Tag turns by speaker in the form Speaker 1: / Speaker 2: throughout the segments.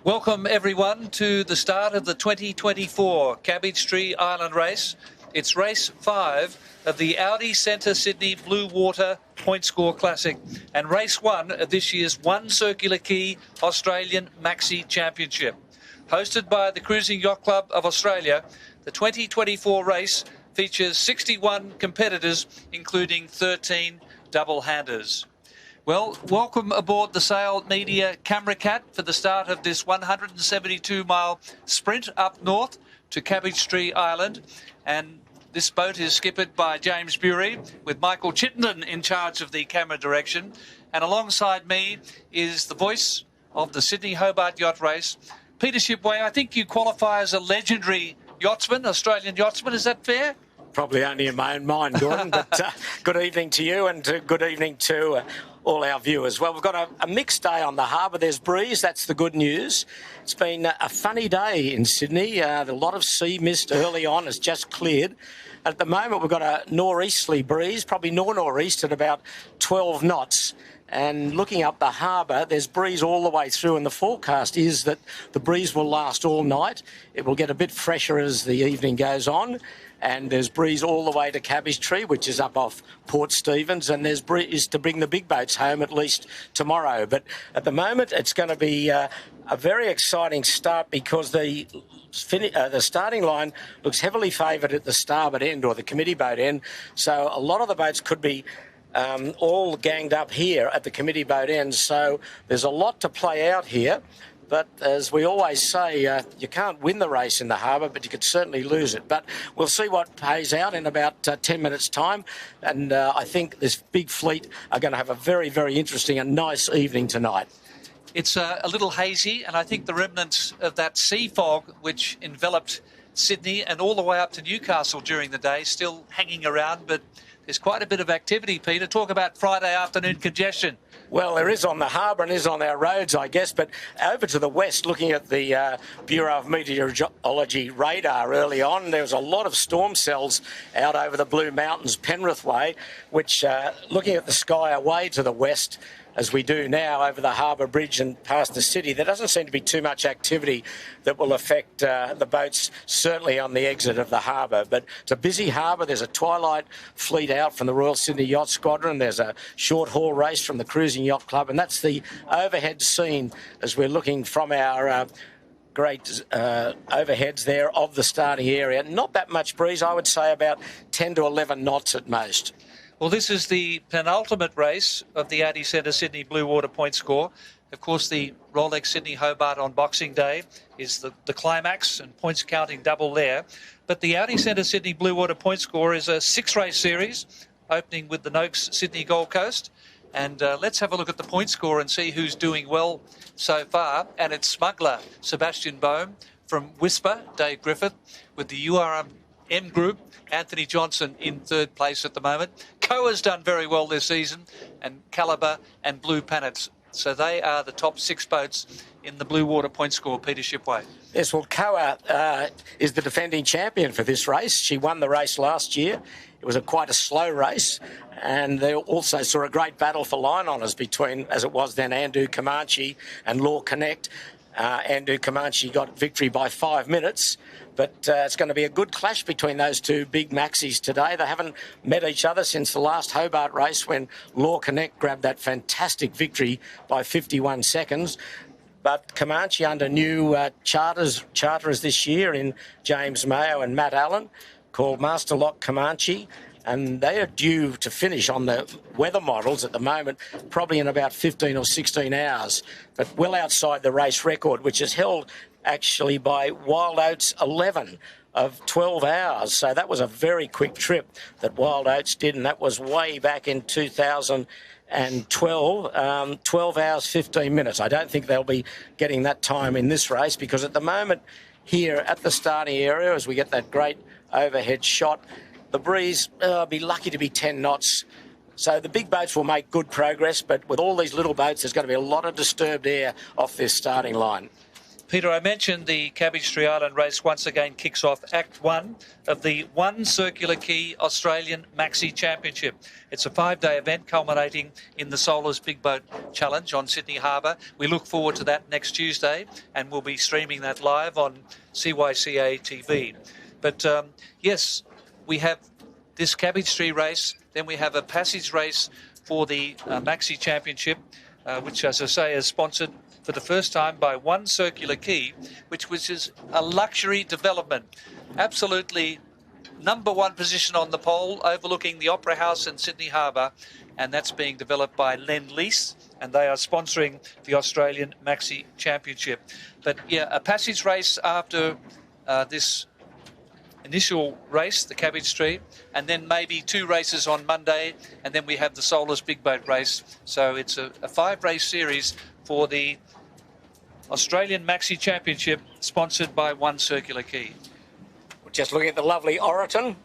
Speaker 1: Welcome everyone to the start of the 2024 Cabbage Tree Island Race. It's race 5 of the Audi Centre Sydney Blue Water Pointscore Classic and race 1 of this year's One Circular Quay Australian Maxi Championship. Hosted by the Cruising Yacht Club of Australia, the 2024 race features 61 competitors, including 13 double-handers. Well, welcome aboard the Sail Media Camera Cat for the start of this 172-mile sprint up north to Cabbage Tree Island. And this boat is skippered by James Bury, with Michael Chittenden in charge of the camera direction. And alongside me is the voice of the Sydney Hobart Yacht Race, Peter Shipway. I think you qualify as a legendary yachtsman, Australian yachtsman. Is that fair?
Speaker 2: Probably only in my own mind, Gordon, but good evening to you and good evening to all our viewers. Well, we've got a mixed day on the harbour. There's breeze, that's the good news. It's been a funny day in Sydney. A lot of sea mist early on has just cleared. At the moment, we've got a nor'easterly breeze, probably nor'east at about 12 knots. And looking up the harbour, there's breeze all the way through, and the forecast is that the breeze will last all night. It will get a bit fresher as the evening goes on, and there's breeze all the way to Cabbage Tree, which is up off Port Stephens, and there's breeze to bring the big boats home at least tomorrow. But at the moment, it's going to be a very exciting start because the starting line looks heavily favoured at the starboard end or the committee boat end, so a lot of the boats could be all ganged up here at the committee boat end. So there's a lot to play out here. But as we always say, you can't win the race in the harbour, but you could certainly lose it. But we'll see what pays out in about 10 minutes' time. And I think this big fleet are going to have a very, very interesting and nice evening tonight.
Speaker 1: It's a little hazy, and I think the remnants of that sea fog which enveloped Sydney and all the way up to Newcastle during the day still hanging around, but there's quite a bit of activity, Peter. Talk about Friday afternoon congestion.
Speaker 2: Well, there is on the harbour and is on our roads, I guess, but over to the west, looking at the Bureau of Meteorology radar early on, there was a lot of storm cells out over the Blue Mountains, Penrith way, which, looking at the sky away to the west, as we do now over the harbour bridge and past the city, there doesn't seem to be too much activity that will affect the boats, certainly on the exit of the harbour. But it's a busy harbour. There's a twilight fleet out from the Royal Sydney Yacht Squadron. There's a short haul race from the Cruising Yacht Club, and that's the overhead scene as we're looking from our great overheads there of the starting area. Not that much breeze, I would say about 10 to 11 knots at most.
Speaker 1: Well, this is the penultimate race of the Audi Centre Sydney Blue Water Pointscore. Of course, the Rolex Sydney Hobart on Boxing Day is the climax and points counting double there. But the Audi Centre Sydney Blue Water Pointscore is a 6-race series, opening with the Noakes Sydney Gold Coast. And let's have a look at the point score and see who's doing well so far. And it's Smuggler, Sebastian Bohm, from Whisper, Dave Griffith, with the URM group, Anthony Johnson in 3rd place at the moment. Koa's done very well this season, and Calibre and Blue Planets. So they are the top 6 boats in the Blue Water Point Score, Peter Shipway.
Speaker 2: Yes, well, Koa is the defending champion for this race. She won the race last year. It was quite a slow race, and they also saw a great battle for line honours between, as it was then, Comanche and LawConnect. Comanche got victory by 5 minutes, but it's going to be a good clash between those two big maxis today. They haven't met each other since the last Hobart race when LawConnect grabbed that fantastic victory by 51 seconds. But Comanche under new charterers this year in James Mayo and Matt Allen, called Master Lock Comanche, and they are due to finish on the weather models at the moment, probably in about 15 or 16 hours, but well outside the race record, which is held actually by Wild Oats 11 of 12 hours. So that was a very quick trip that Wild Oats did, and that was way back in 2012, 12 hours, 15 minutes. I don't think they'll be getting that time in this race because at the moment here at the starting area, as we get that great overhead shot, the breeze, I'll be lucky to be 10 knots. So the big boats will make good progress, but with all these little boats, there's going to be a lot of disturbed air off this starting line.
Speaker 1: Peter, I mentioned the Cabbage Tree Island race once again kicks off Act 1 of the One Circular Key Australian Maxi Championship. It's a 5-day event culminating in the Solar's Big Boat Challenge on Sydney Harbour. We look forward to that next Tuesday, and we'll be streaming that live on CYCA TV. But yes, we have this Cabbage Tree race, then we have a passage race for the Maxi Championship, which, as I say, is sponsored for the first time by One Circular Key, which is a luxury development. Absolutely #1 position on the pole, overlooking the Opera House in Sydney Harbour, and that's being developed by Lend-Lease, and they are sponsoring the Australian Maxi Championship. But yeah, a passage race after this initial race, the Cabbage Tree, and then maybe 2 races on Monday, and then we have the Solar's Big Boat race. So it's a 5-race series for the Australian Maxi Championship, sponsored by One Circular Key.
Speaker 2: Just looking at the lovely Oriton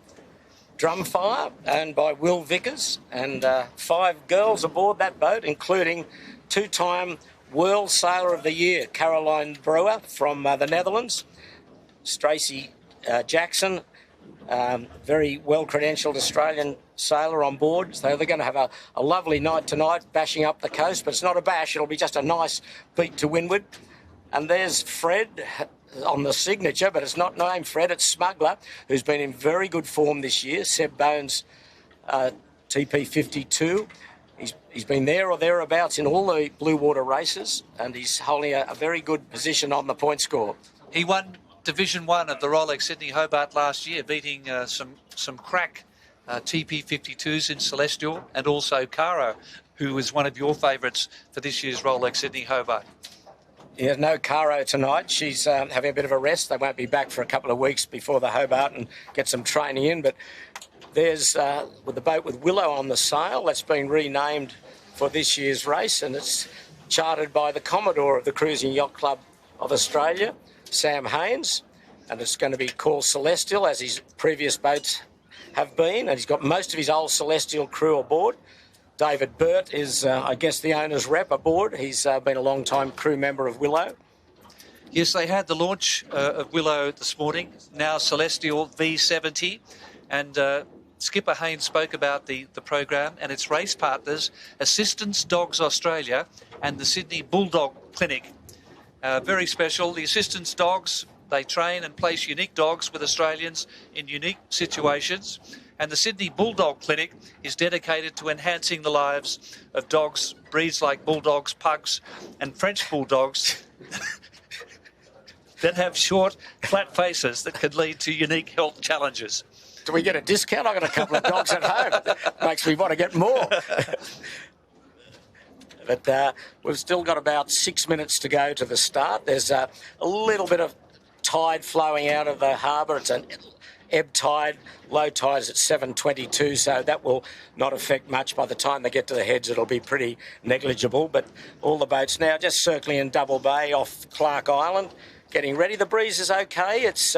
Speaker 2: Drumfire, owned by Will Vickers, and 5 girls aboard that boat, including 2-time World Sailor of the Year, Caroline Brewer from the Netherlands, Stacey Jackson, very well-credentialed Australian sailor on board. So they're going to have a lovely night tonight, bashing up the coast, but it's not a bash, it'll be just a nice beat to windward. And there's Fred on the signature, but it's not named Fred, it's Smuggler, who's been in very good form this year. Seb Bones, TP52. He's been there or thereabouts in all the blue water races, and he's holding a very good position on the point score.
Speaker 1: He won Division 1 of the Rolex Sydney Hobart last year, beating some crack TP52s in Celestial, and also Caro, who is one of your favourites for this year's Rolex Sydney Hobart.
Speaker 2: Yeah, no Caro tonight. She's having a bit of a rest. They won't be back for a couple of weeks before the Hobart and get some training in. But there's with the boat with Willow on the sail. That's been renamed for this year's race, and it's chartered by the Commodore of the Cruising Yacht Club of Australia, Sam Haynes, and it's going to be called Celestial, as his previous boats have been, and he's got most of his old Celestial crew aboard. David Burt is, I guess, the owner's rep aboard. He's been a long-time crew member of Willow.
Speaker 1: Yes, they had the launch of Willow this morning, now Celestial V70, and Skipper Haynes spoke about the program and its race partners, Assistance Dogs Australia and the Sydney Bulldog Clinic. Very special. The Assistance Dogs, they train and place unique dogs with Australians in unique situations. And the Sydney Bulldog Clinic is dedicated to enhancing the lives of dogs, breeds like bulldogs, pugs and French bulldogs that have short, flat faces that could lead to unique health challenges.
Speaker 2: Do we get a discount? I've got a couple of dogs at home. Makes me want to get more. But we've still got about 6 minutes to go to the start. There's a little bit of tide flowing out of the harbour. It's an ebb tide, low tide is at 7:22, so that will not affect much. By the time they get to the heads, it'll be pretty negligible. But all the boats now just circling in Double Bay off Clark Island, getting ready. The breeze is okay. It's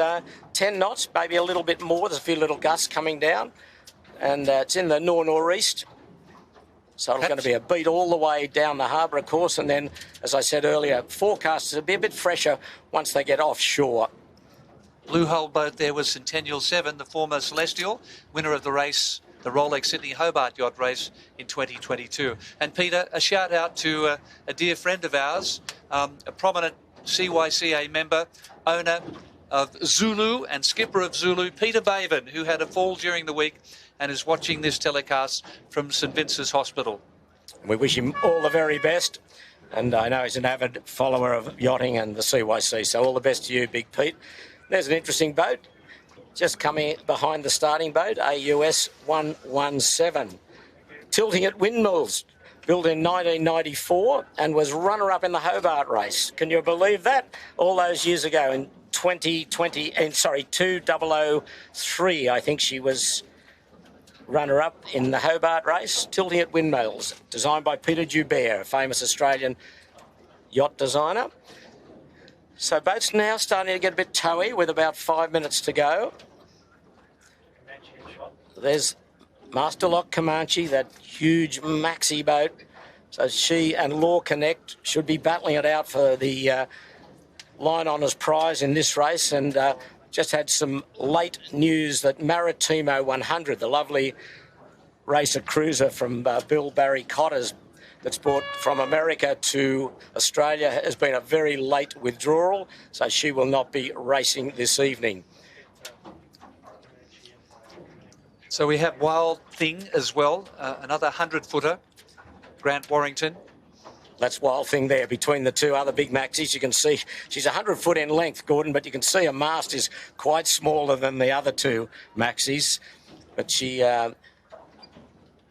Speaker 2: 10 knots, maybe a little bit more. There's a few little gusts coming down, and it's in the north-northeast. So it's going to be a beat all the way down the harbour, of course, and then, as I said earlier, forecast will be a bit fresher once they get offshore.
Speaker 1: Blue hull boat there was Centennial 7, the former Celestial, winner of the race, the Rolex Sydney Hobart yacht race in 2022. And Peter, a shout out to a dear friend of ours, a prominent CYCA member, owner of Zulu and skipper of Zulu, Peter Baven, who had a fall during the week and is watching this telecast from St Vincent's Hospital.
Speaker 2: We wish him all the very best. And I know he's an avid follower of yachting and the CYC, so all the best to you, Big Pete. There's an interesting boat just coming behind the starting boat, AUS 117. Tilting at Windmills, built in 1994 and was runner-up in the Hobart race. Can you believe that? All those years ago in 2003, I think she was runner-up in the Hobart race. Tilting at Windmills, designed by Peter Joubert, a famous Australian yacht designer. So boats now starting to get a bit towy with about 5 minutes to go. There's Master Lock Comanche, that huge maxi boat. So she and LawConnect should be battling it out for the line honours prize in this race, and just had some late news that Maritimo 100, the lovely racer cruiser from Bill Barry Cotter's that's brought from America to Australia, has been a very late withdrawal, so she will not be racing this evening.
Speaker 1: So we have Wild Thing as well, another 100-footer, Grant Warrington.
Speaker 2: That's Wild Thing there between the two other big maxis. You can see she's 100 foot in length, Gordon, but you can see her mast is quite smaller than the other two maxis. But she,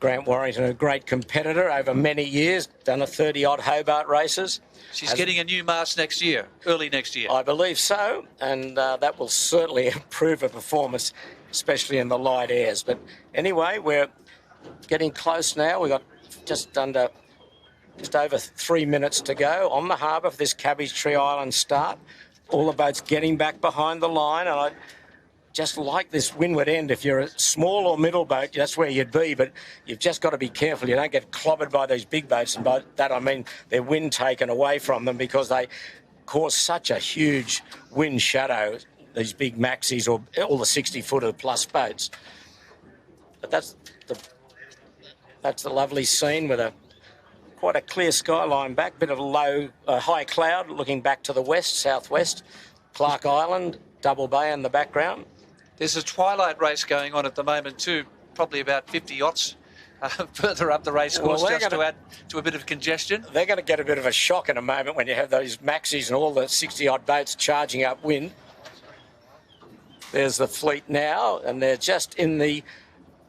Speaker 2: Grant Warrington, a great competitor over many years, done a 30-odd Hobart races.
Speaker 1: She's getting a new mast next year, early next year.
Speaker 2: I believe so, and that will certainly improve her performance, especially in the light airs. But anyway, we're getting close now. We've got just over 3 minutes to go on the harbour for this Cabbage Tree Island start. All the boats getting back behind the line, and I just like this windward end. If you're a small or middle boat, that's where you'd be, but you've just got to be careful. You don't get clobbered by these big boats, and by that I mean their wind taken away from them, because they cause such a huge wind shadow, these big maxis or all the 60-footer plus boats. But that's the lovely scene with quite a clear skyline back, bit of high cloud looking back to the west, southwest. Clark Island, Double Bay in the background.
Speaker 1: There's a twilight race going on at the moment too, probably about 50 yachts further up the race course, just to add to a bit of congestion.
Speaker 2: They're going to get a bit of a shock in a moment when you have those maxis and all the 60-odd boats charging upwind. There's the fleet now, and they're just in the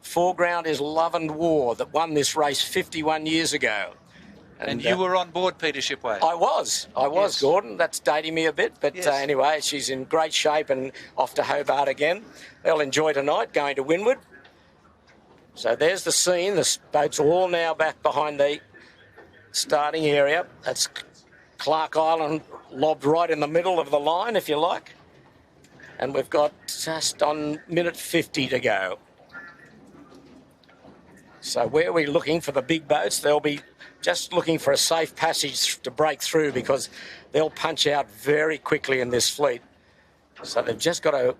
Speaker 2: foreground is Love and War, that won this race 51 years ago.
Speaker 1: And you were on board, Peter Shipway.
Speaker 2: I was, yes. Gordon. That's dating me a bit. But
Speaker 1: yes.
Speaker 2: Anyway, she's in great shape and off to Hobart again. They'll enjoy tonight going to windward. So there's the scene. The boats are all now back behind the starting area. That's Clark Island lobbed right in the middle of the line, if you like. And we've got just on minute 50 to go. So where we're looking for the big boats, they'll be just looking for a safe passage to break through, because they'll punch out very quickly in this fleet. So they've just got to,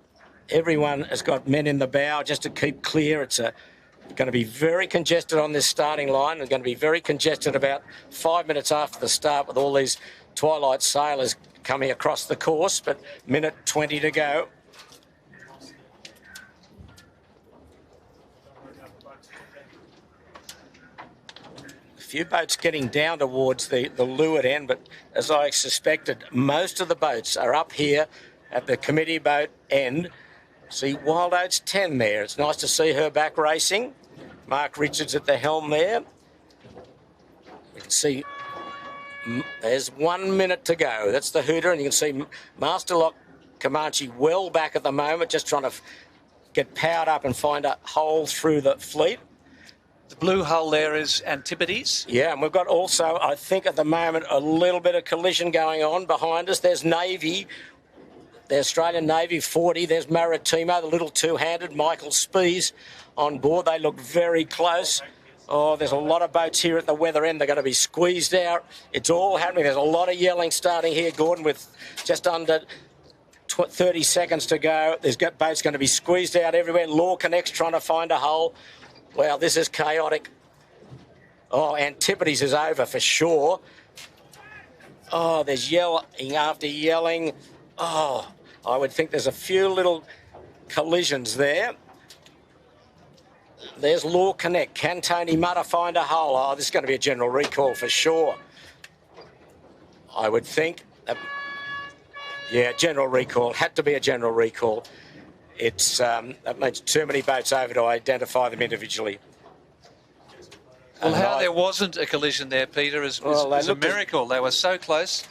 Speaker 2: everyone has got men in the bow just to keep clear. It's going to be very congested on this starting line. It's going to be very congested about 5 minutes after the start, with all these twilight sailors coming across the course, but minute 20 to go. Few boats getting down towards the leeward end, but as I suspected, most of the boats are up here at the committee boat end. See Wild Oats 10 there. It's nice to see her back racing. Mark Richards at the helm there. You can see there's 1 minute to go. That's the hooter, and you can see Masterlock Comanche well back at the moment, just trying to get powered up and find a hole through the fleet.
Speaker 1: The blue hull there is Antipodes.
Speaker 2: Yeah, and we've got also, I think at the moment, a little bit of collision going on behind us. There's Navy, the Australian Navy 40. There's Maritimo, the little two-handed, Michael Spees on board. They look very close. Oh, there's a lot of boats here at the weather end. They're going to be squeezed out. It's all happening. There's a lot of yelling starting here, Gordon, with just under 30 seconds to go. There's boats going to be squeezed out everywhere. LawConnect's trying to find a hole. Wow, this is chaotic. Oh, Antipodes is over for sure. Oh, there's yelling after yelling. Oh, I would think there's a few little collisions there. There's LawConnect. Can Tony Mutter find a hole? Oh, this is going to be a general recall for sure. I would think. Yeah, general recall. Had to be a general recall. It's that means too many boats over to identify them individually.
Speaker 1: Well, how there wasn't a collision there, Peter, is a miracle. They were so close.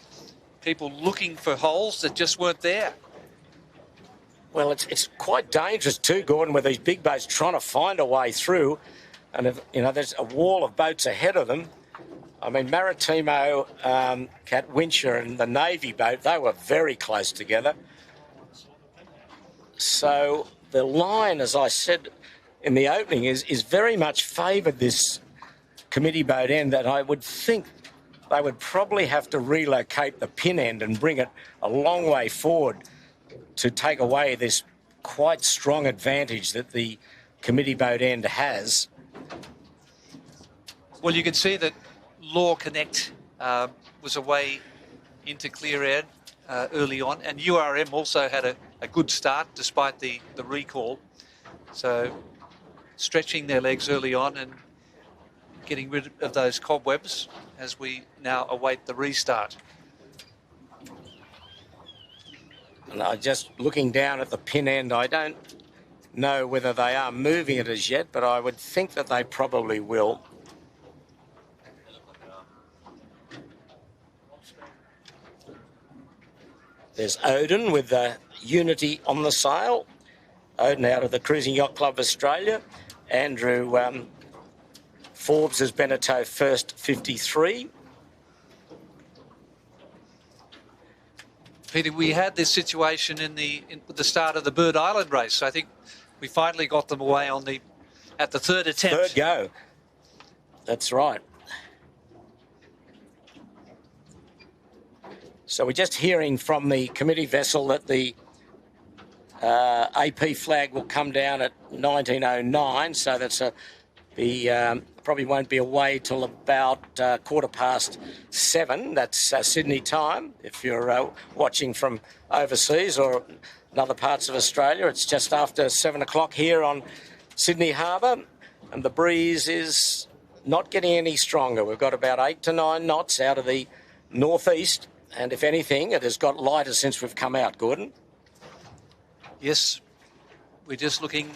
Speaker 1: People looking for holes that just weren't there.
Speaker 2: Well, it's quite dangerous too, Gordon, with these big boats trying to find a way through. And, there's a wall of boats ahead of them. I mean, Maritimo, Cat Wincher and the Navy boat, they were very close together. So the line, as I said in the opening, is very much favoured this committee boat end, that I would think they would probably have to relocate the pin end and bring it a long way forward to take away this quite strong advantage that the committee boat end has.
Speaker 1: Well, you can see that LawConnect was away into clear air early on, and URM also had a good start despite the recall. So stretching their legs early on and getting rid of those cobwebs as we now await the restart.
Speaker 2: And just looking down at the pin end, I don't know whether they are moving it as yet, but I would think that they probably will. There's Odin with the Unity on the sail. Odin out of the Cruising Yacht Club of Australia. Andrew Forbes as Beneteau first 53.
Speaker 1: Peter, we had this situation in the start of the Bird Island race. I think we finally got them away at the third attempt.
Speaker 2: Third go. That's right. So we're just hearing from the committee vessel that the AP flag will come down at 1909. So that's probably won't be away till about 7:15. That's Sydney time. If you're watching from overseas or in other parts of Australia, it's just after 7 o'clock here on Sydney Harbour, and the breeze is not getting any stronger. We've got about 8 to 9 knots out of the northeast, and if anything, it has got lighter since we've come out, Gordon.
Speaker 1: Yes, we're just looking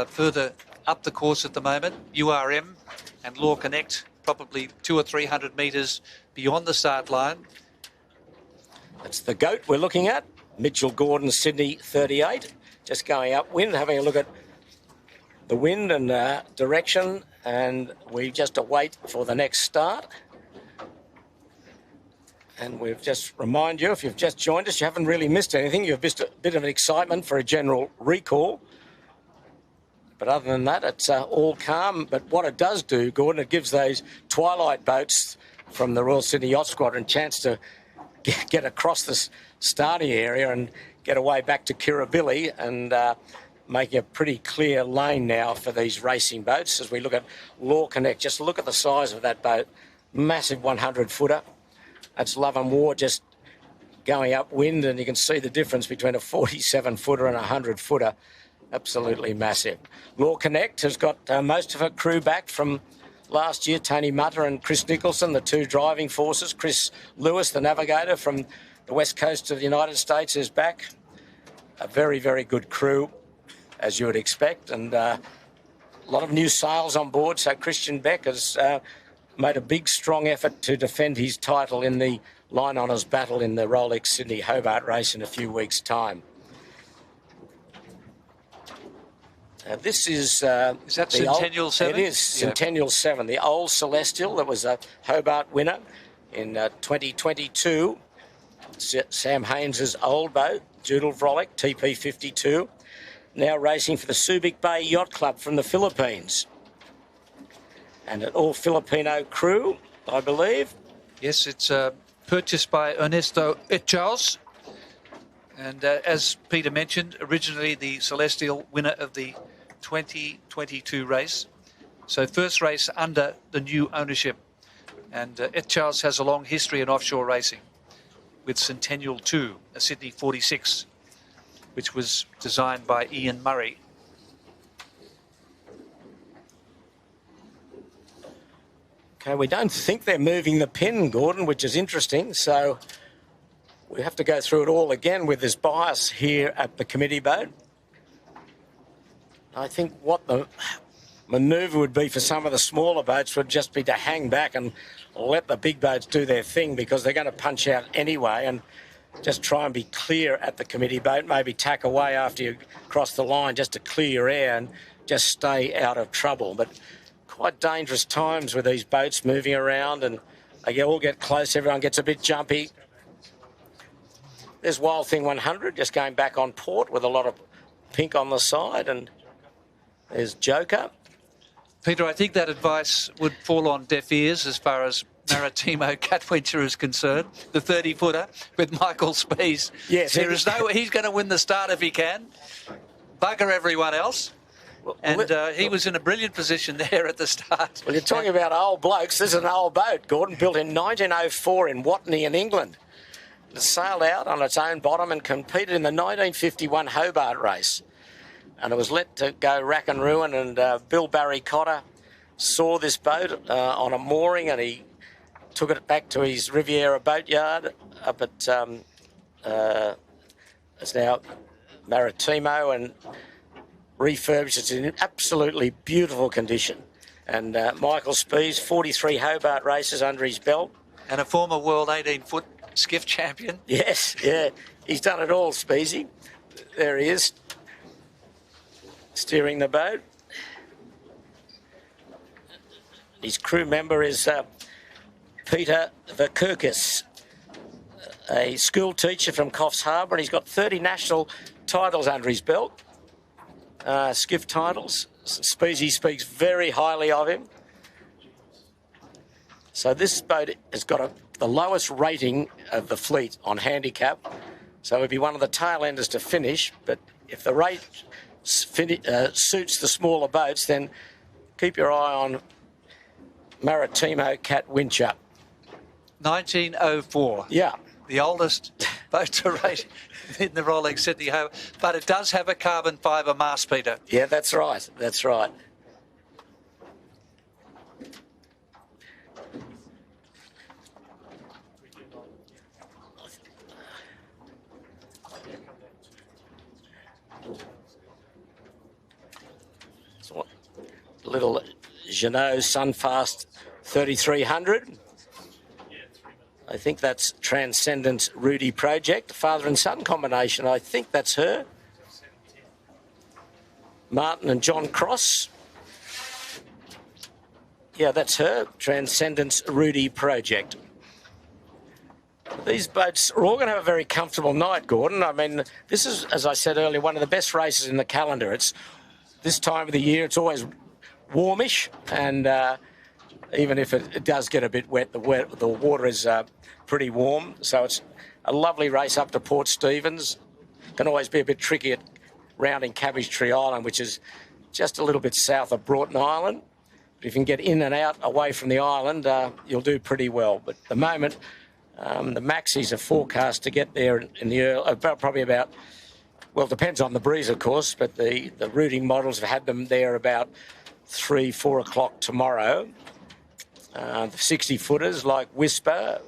Speaker 1: further up the course at the moment. URM and LawConnect probably 200 or 300 metres beyond the start line.
Speaker 2: That's the goat we're looking at. Mitchell Gordon, Sydney 38. Just going upwind, having a look at the wind and direction, and we just await for the next start. And we've just remind you, if you've just joined us, you haven't really missed anything. You've missed a bit of an excitement for a general recall. But other than that, it's all calm. But what it does do, Gordon, it gives those twilight boats from the Royal Sydney Yacht Squadron a chance to get across the starting area and get away back to Kirribilli, and making a pretty clear lane now for these racing boats. As we look at LawConnect, just look at the size of that boat. Massive 100-footer. That's Love and War just going upwind, and you can see the difference between a 47-footer and a 100-footer. Absolutely massive. LawConnect has got most of her crew back from last year. Tony Mutter and Chris Nicholson, the two driving forces. Chris Lewis, the navigator from the west coast of the United States, is back. A very, very good crew, as you would expect, and a lot of new sails on board. So Christian Beck has made a big, strong effort to defend his title in the Line Honours battle in the Rolex Sydney Hobart race in a few weeks' time. This is
Speaker 1: that Centennial 7?
Speaker 2: It is Centennial 7, the old Celestial that was a Hobart winner in 2022. Sam Haynes' old boat, Joodle Vrolic, TP52, now racing for the Subic Bay Yacht Club from the Philippines. And an all-Filipino crew, I believe.
Speaker 1: Yes, it's purchased by Ernesto Echals. And as Peter mentioned, originally the Celestial winner of the 2022 race. So first race under the new ownership. And Echals has a long history in offshore racing with Centennial 2, a Sydney 46, which was designed by Ian Murray.
Speaker 2: Okay, we don't think they're moving the pin, Gordon, which is interesting. So we have to go through it all again with this bias here at the committee boat. I think what the manoeuvre would be for some of the smaller boats would just be to hang back and let the big boats do their thing, because they're going to punch out anyway, and just try and be clear at the committee boat, maybe tack away after you cross the line just to clear your air and just stay out of trouble. But quite dangerous times with these boats moving around, and they all get close, everyone gets a bit jumpy. There's Wild Thing 100 just going back on port with a lot of pink on the side, and there's Joker.
Speaker 1: Peter, I think that advice would fall on deaf ears as far as Maritimo Catwincher is concerned, the 30-footer with Michael Spies.
Speaker 2: Yes.
Speaker 1: He's going to win the start if he can. Bugger everyone else. And he was in a brilliant position there at the start.
Speaker 2: Well, you're talking about old blokes. This is an old boat, Gordon, built in 1904 in Watney in England. It sailed out on its own bottom and competed in the 1951 Hobart race. And it was let to go rack and ruin, and Bill Barry Cotter saw this boat on a mooring, and he took it back to his Riviera boatyard up at it's now Maritimo, and refurbished. It's in absolutely beautiful condition. And Michael Spies, 43 Hobart races under his belt.
Speaker 1: And a former world 18-foot skiff champion.
Speaker 2: Yes, yeah. He's done it all, Spiesy. There he is, steering the boat. His crew member is Peter Verkirkis, a school teacher from Coffs Harbour, and he's got 30 national titles under his belt, skiff titles. Speezy speaks very highly of him. So this boat has got the lowest rating of the fleet on handicap, so it'd be one of the tail enders to finish, but if the rate suits the smaller boats, then keep your eye on Maritimo Catwincher.
Speaker 1: 1904.
Speaker 2: Yeah.
Speaker 1: The oldest boat to rate in the Rolex Sydney Hobart, but it does have a carbon fibre mast, Peter.
Speaker 2: Yeah, that's right. That's right. So, little Jeannot Sunfast 3300. I think that's Transcendence Rudy Project, father and son combination. I think that's her. Martin and John Cross. Yeah, that's her. Transcendence Rudy Project. These boats are all going to have a very comfortable night, Gordon. I mean, this is, as I said earlier, one of the best races in the calendar. It's this time of the year, it's always warmish, and even if it does get a bit wet, the water is pretty warm. So it's a lovely race up to Port Stephens. Can always be a bit tricky at rounding Cabbage Tree Island, which is just a little bit south of Broughton Island. But if you can get in and out away from the island, you'll do pretty well. But at the moment, the Maxis are forecast to get there in the early, probably about, well, it depends on the breeze, of course, but the routing models have had them there about 3, 4 o'clock tomorrow. The 60-footers like Whisper,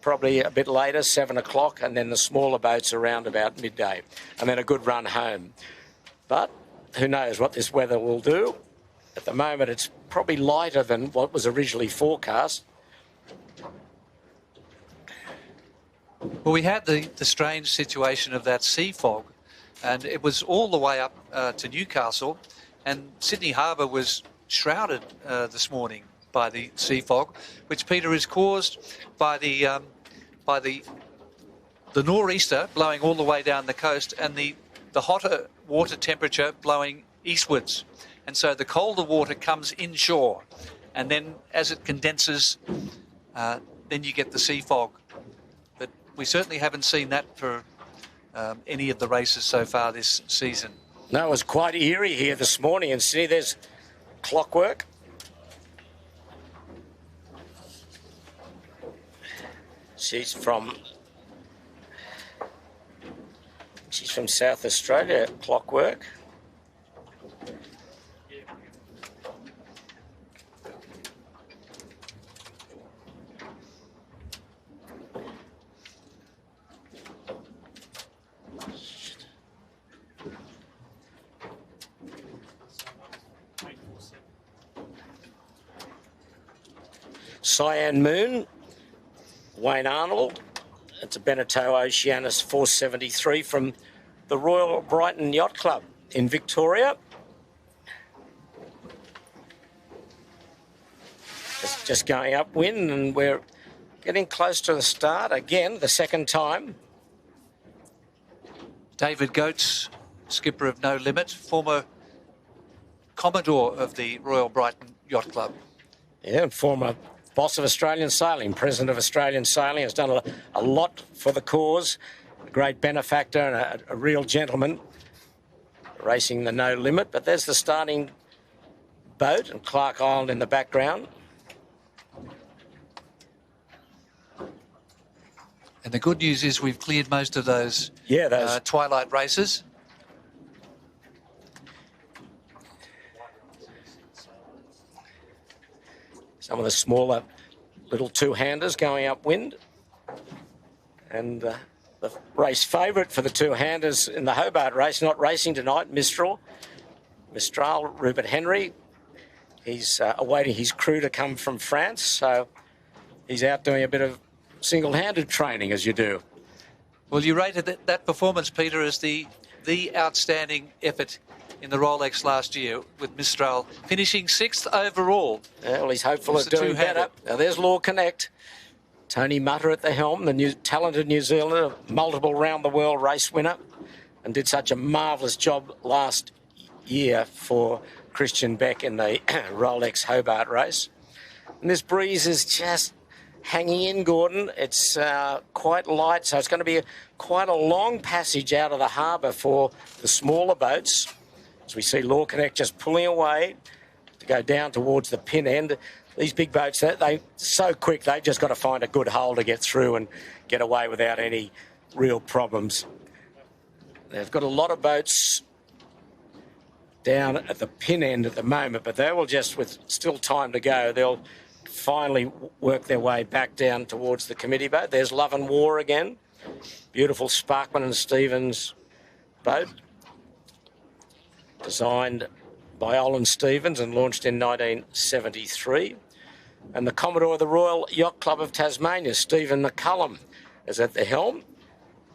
Speaker 2: probably a bit later, 7 o'clock, and then the smaller boats around about midday, and then a good run home. But who knows what this weather will do. At the moment, it's probably lighter than what was originally forecast.
Speaker 1: Well, we had the strange situation of that sea fog, and it was all the way up to Newcastle, and Sydney Harbour was shrouded this morning by the sea fog, which, Peter, is caused by the nor'easter blowing all the way down the coast, and the hotter water temperature blowing eastwards. And so the colder water comes inshore, and then as it condenses, then you get the sea fog. But we certainly haven't seen that for any of the races so far this season.
Speaker 2: No, it was quite eerie here this morning, and see, there's Clockwork. She's from South Australia, Clockwork. Cyan Moon, Wayne Arnold. It's a Beneteau Oceanus 473 from the Royal Brighton Yacht Club in Victoria. It's just going upwind, and we're getting close to the start again, the second time.
Speaker 1: David Goetz, skipper of No Limit, former Commodore of the Royal Brighton Yacht Club.
Speaker 2: Yeah, and former boss of Australian Sailing, president of Australian Sailing, has done a lot for the cause, a great benefactor and a real gentleman, racing the No Limit. But there's the starting boat and Clark Island in the background.
Speaker 1: And the good news is we've cleared most of those,
Speaker 2: those
Speaker 1: twilight races.
Speaker 2: Some of the smaller little two-handers going upwind. And the race favourite for the two-handers in the Hobart race, not racing tonight, Mistral, Rupert Henry. He's awaiting his crew to come from France, so he's out doing a bit of single-handed training, as you do.
Speaker 1: Well, you rated that performance, Peter, as the outstanding effort in the Rolex last year, with Mistral finishing 6th overall.
Speaker 2: Yeah, well, he's hopeful of doing better. Now, there's LawConnect. Tony Mutter at the helm, the talented New Zealander, multiple round-the-world race winner, and did such a marvellous job last year for Christian Beck in the Rolex Hobart race. And this breeze is just hanging in, Gordon. It's quite light, so it's going to be quite a long passage out of the harbour for the smaller boats. As we see LawConnect just pulling away to go down towards the pin end. These big boats, they're so quick, they've just got to find a good hole to get through and get away without any real problems. They've got a lot of boats down at the pin end at the moment, but they will just, with still time to go, they'll finally work their way back down towards the committee boat. There's Love and War again. Beautiful Sparkman and Stevens boat, designed by Olin Stevens and launched in 1973. And the Commodore of the Royal Yacht Club of Tasmania, Stephen McCullum, is at the helm.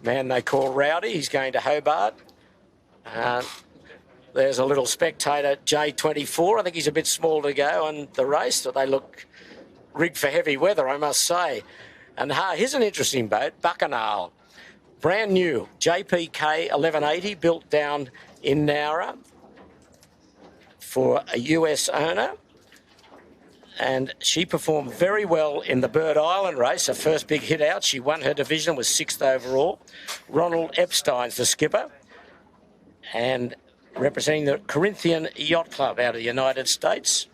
Speaker 2: Man they call Rowdy. He's going to Hobart. There's a little spectator, J24. I think he's a bit small to go on the race, but they look rigged for heavy weather, I must say. And here's an interesting boat, Bacchanal. Brand new, JPK 1180, built down in Nowra for a US owner. And she performed very well in the Bird Island race, her first big hit out. She won her division, was 6th overall. Ronald Epstein's the skipper, and representing the Corinthian Yacht Club out of the United States.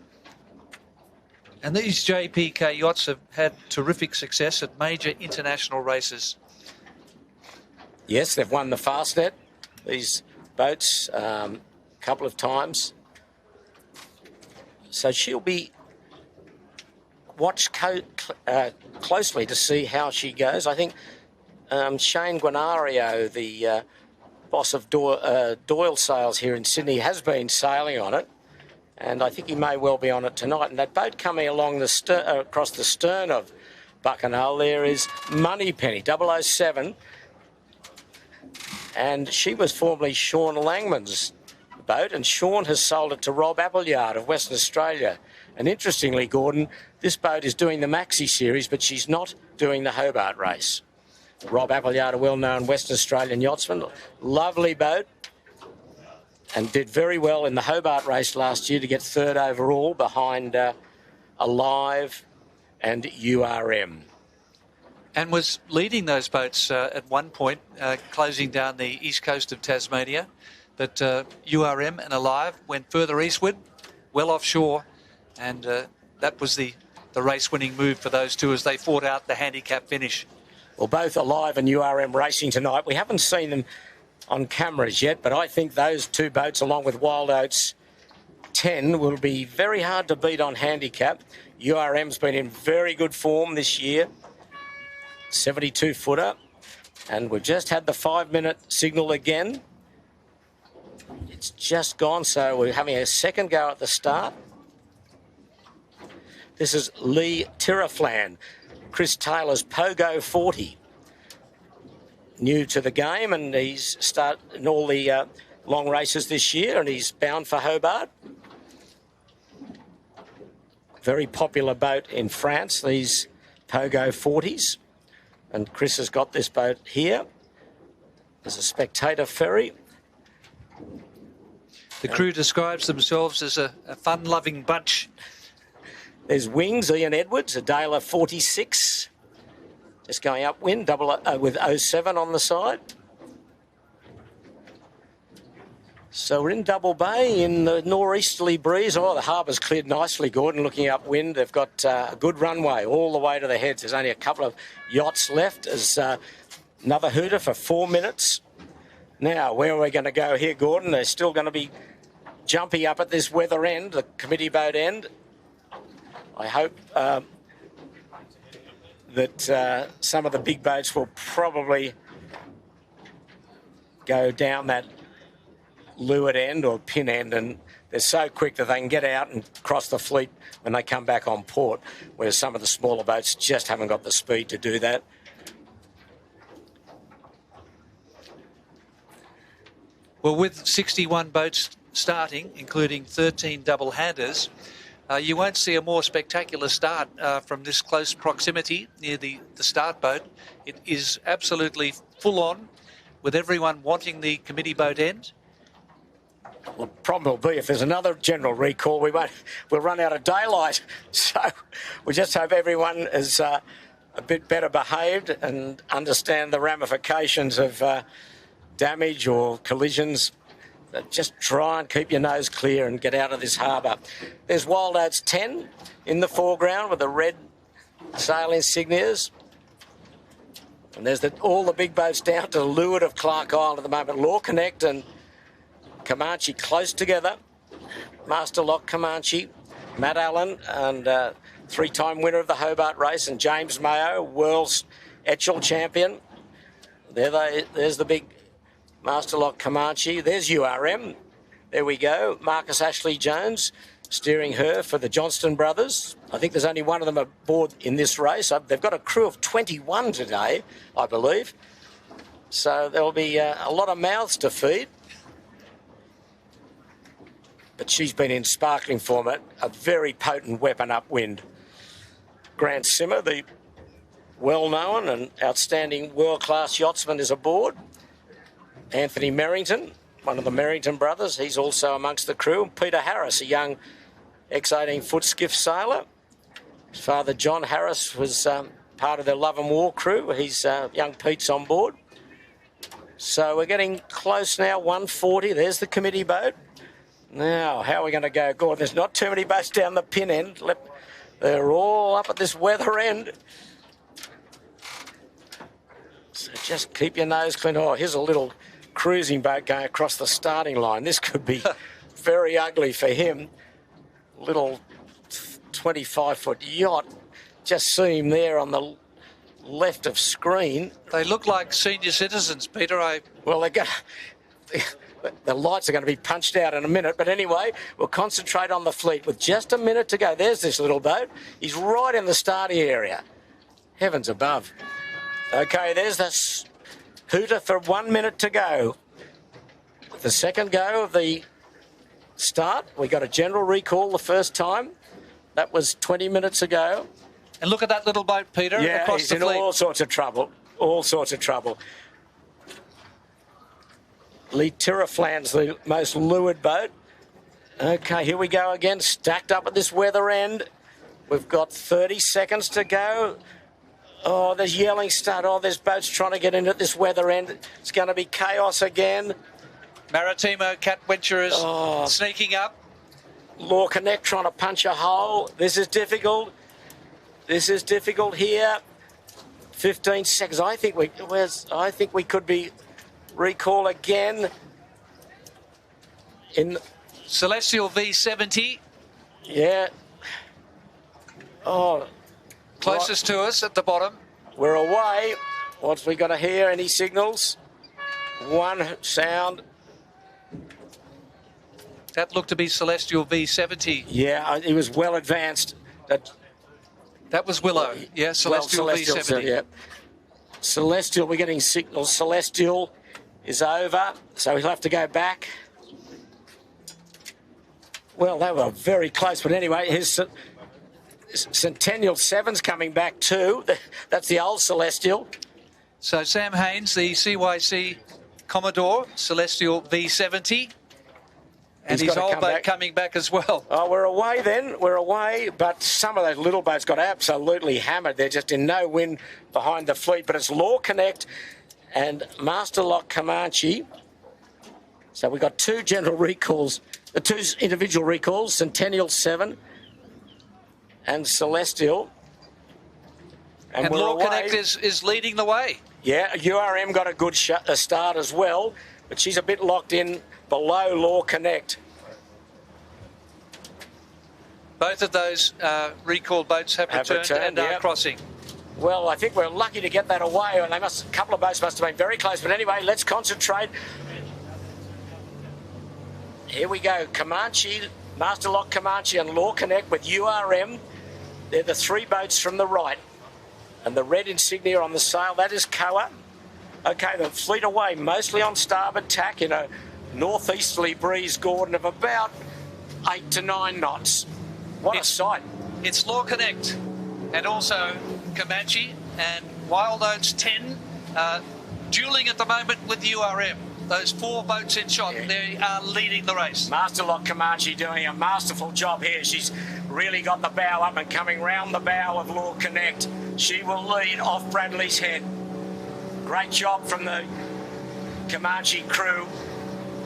Speaker 1: And these JPK yachts have had terrific success at major international races.
Speaker 2: Yes, they've won the Fastnet, these boats, a couple of times. So she'll be watched closely to see how she goes. I think Shane Guinario, the boss of Doyle Sales here in Sydney, has been sailing on it, and I think he may well be on it tonight. And that boat coming along the across the stern of Bacchanal there is Moneypenny, 007, and she was formerly Sean Langman's boat, and Sean has sold it to Rob Appleyard of Western Australia. And interestingly, Gordon, this boat is doing the Maxi Series, but she's not doing the Hobart race. Rob Appleyard, a well-known Western Australian yachtsman, lovely boat, and did very well in the Hobart race last year to get 3rd overall behind Alive and URM.
Speaker 1: And was leading those boats at one point, closing down the east coast of Tasmania. But URM and Alive went further eastward, well offshore, and that was the race-winning move for those two as they fought out the handicap finish.
Speaker 2: Well, both Alive and URM racing tonight. We haven't seen them on cameras yet, but I think those two boats, along with Wild Oats 10, will be very hard to beat on handicap. URM's been in very good form this year, 72-footer, and we've just had the 5-minute signal again. It's just gone, so we're having a second go at the start. This is Lee Tiraflan, Chris Taylor's Pogo 40. New to the game, and he's started in all the long races this year, and he's bound for Hobart. Very popular boat in France, these Pogo 40s. And Chris has got this boat here. There's a spectator ferry.
Speaker 1: The crew describes themselves as a fun-loving bunch.
Speaker 2: There's Wings, Ian Edwards, a Dale 46. Just going upwind, with 07 on the side. So we're in Double Bay in the northeasterly breeze. Oh, the harbour's cleared nicely, Gordon, looking upwind. They've got a good runway all the way to the heads. There's only a couple of yachts left. There's another hooter for 4 minutes. Now, where are we going to go here, Gordon? They're still going to be jumpy up at this weather end, the committee boat end. I hope that some of the big boats will probably go down that leeward end or pin end, and they're so quick that they can get out and cross the fleet when they come back on port, whereas some of the smaller boats just haven't got the speed to do that.
Speaker 1: Well, with 61 boats starting, including 13 double-handers, you won't see a more spectacular start from this close proximity near the start boat. It is absolutely full on, with everyone wanting the committee boat end.
Speaker 2: Well, the problem will be if there's another general recall, we'll run out of daylight. So we just hope everyone is a bit better behaved and understand the ramifications of damage or collisions. But just try and keep your nose clear and get out of this harbour. There's Wild Oats 10 in the foreground with the red sail insignias. And there's all the big boats down to the leeward of Clark Island at the moment. LawConnect and Comanche close together. Master Lock Comanche, Matt Allen, and three-time winner of the Hobart race, and James Mayo, world's Etchell champion. There's the big Master Lock Comanche. There's URM. There we go. Marcus Ashley Jones steering her for the Johnston brothers. I think there's only one of them aboard in this race. They've got a crew of 21 today, I believe. So there'll be a lot of mouths to feed. But she's been in sparkling form, a very potent weapon upwind. Grant Simmer, the well-known and outstanding world-class yachtsman, is aboard. Anthony Merrington, one of the Merrington brothers, he's also amongst the crew. And Peter Harris, a young ex-18-foot skiff sailor. His father, John Harris, was part of their Love and War crew. He's young Pete's on board. So we're getting close now, 140. There's the committee boat. Now, how are we going to go? Gordon, there's not too many boats down the pin end. They're all up at this weather end. So just keep your nose clean. Oh, here's a little cruising boat going across the starting line. This could be very ugly for him. Little 25-foot yacht. Just see him there on the left of screen.
Speaker 1: They look like senior citizens, Peter.
Speaker 2: Well, they're going the lights are going to be punched out in a minute. But anyway, we'll concentrate on the fleet with just a minute to go. There's this little boat. He's right in the starting area. Heavens above. OK, there's this hooter for 1 minute to go. The second go of the start. We got a general recall the first time. That was 20 minutes ago.
Speaker 1: And look at that little boat, Peter,
Speaker 2: yeah,
Speaker 1: across
Speaker 2: he's
Speaker 1: the
Speaker 2: in
Speaker 1: fleet.
Speaker 2: all sorts of trouble. All sorts of trouble. Lee Tiraflan's the most lured boat. OK, here we go again, stacked up at this weather end. We've got 30 seconds to go. Oh, there's yelling start. Oh, there's boats trying to get in at this weather end. It's going to be chaos again.
Speaker 1: Maritimo Catventurers sneaking up.
Speaker 2: LawConnect trying to punch a hole. This is difficult. This is difficult here. 15 seconds. I think we could be recall again. In
Speaker 1: Celestial V70.
Speaker 2: Yeah. Oh.
Speaker 1: Closest to us at the bottom.
Speaker 2: We're away. What's we got to hear? Any signals? One sound.
Speaker 1: That looked to be Celestial V70.
Speaker 2: Yeah, he was well advanced.
Speaker 1: That was Willow. Yeah, Celestial V70.
Speaker 2: Yeah. Celestial, we're getting signals. Celestial is over, so he'll have to go back. Well, they were very close, but anyway, his Centennial 7's coming back too. That's the old Celestial.
Speaker 1: So Sam Haynes, the CYC Commodore, Celestial V70. And his old boat coming back as well.
Speaker 2: Oh, we're away then. We're away. But some of those little boats got absolutely hammered. They're just in no wind behind the fleet. But it's LawConnect and Master Lock Comanche. So we've got two general recalls, two individual recalls, Centennial 7 and Celestial.
Speaker 1: And LawConnect is leading the way.
Speaker 2: Yeah, URM got a good start as well, but she's a bit locked in below LawConnect.
Speaker 1: Both of those recall boats have returned and are crossing.
Speaker 2: Well, I think we're lucky to get that away, and a couple of boats must have been very close. But anyway, let's concentrate. Here we go. Comanche, Master Lock Comanche and LawConnect with URM. They're the three boats from the right. And the red insignia on the sail, that is Koa. Okay, the fleet away, mostly on starboard tack in a northeasterly breeze, Gordon, of about 8 to 9 knots. What a sight.
Speaker 1: It's LawConnect and also Comanche and Wild Oats 10 dueling at the moment with URM. Those four boats in shot, they are leading the race.
Speaker 2: Master Lock Comanche doing a masterful job here. She's really got the bow up and coming round the bow of LawConnect. She will lead off Bradley's Head. Great job from the Comanche crew.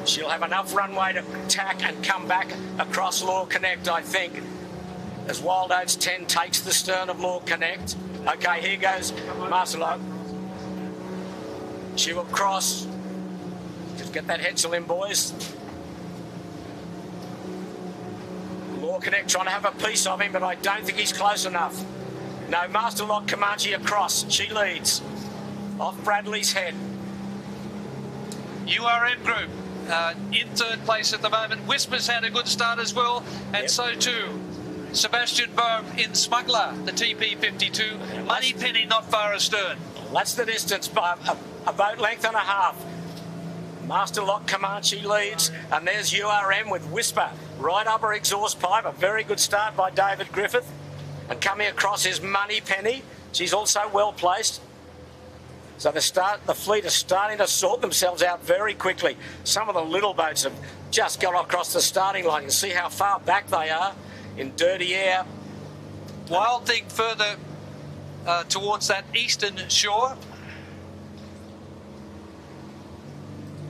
Speaker 2: She'll have enough runway to tack and come back across LawConnect, I think, as Wild Oats 10 takes the stern of LawConnect. Okay, here goes Master Lock. She will cross. Just get that headsail in, boys. LawConnect trying to have a piece of him, but I don't think he's close enough. No, Master Lock Comanche across. She leads. Off Bradley's Head.
Speaker 1: URM Group in third place at the moment. Whisper's had a good start as well, and so too Sebastian Bohm in Smuggler, the TP52. Money Penny not far astern.
Speaker 2: That's the distance by a boat length and a half. Master Lock Comanche leads, and there's URM with Whisper right up her exhaust pipe. A very good start by David Griffith. And coming across is Money Penny. She's also well placed. So the fleet is starting to sort themselves out very quickly. Some of the little boats have just got across the starting line. You can see how far back they are in dirty air.
Speaker 1: Wild Thing further towards that eastern shore.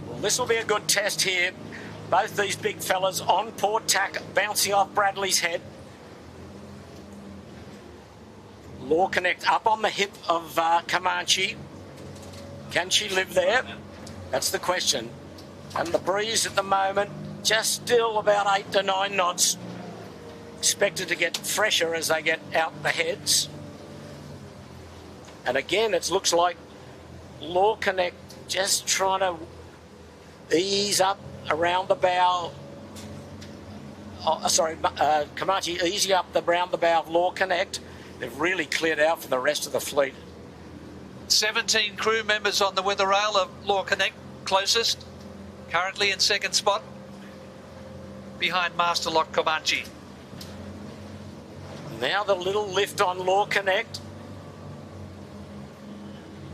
Speaker 2: Well, this will be a good test here. Both these big fellas on port tack, bouncing off Bradley's Head. LawConnect up on the hip of Comanche. Can she live there? That's the question. And the breeze at the moment, just still about 8 to 9 knots. Expected to get fresher as they get out the heads. And again, it looks like LawConnect just trying to ease up around the bow. Comanche easing up around the bow of LawConnect. They've really cleared out for the rest of the fleet.
Speaker 1: 17 crew members on the weather rail of LawConnect, closest, currently in second spot, behind Master Lock Comanche.
Speaker 2: Now the little lift on LawConnect.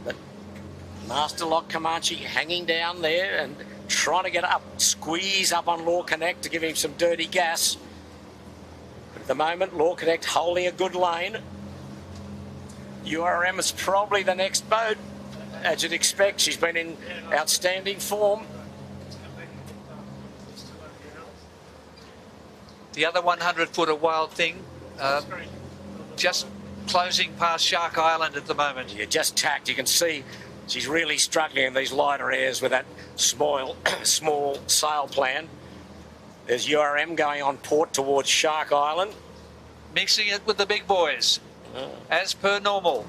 Speaker 2: But Master Lock Comanche hanging down there and trying to get up, squeeze up on LawConnect to give him some dirty gas. But at the moment, LawConnect holding a good lane. URM is probably the next boat, as you'd expect. She's been in outstanding form.
Speaker 1: The other 100-footer Wild Thing, just closing past Shark Island at the moment.
Speaker 2: Yeah, just tacked. You can see she's really struggling in these lighter airs with that small sail plan. There's URM going on port towards Shark Island.
Speaker 1: Mixing it with the big boys, as per normal.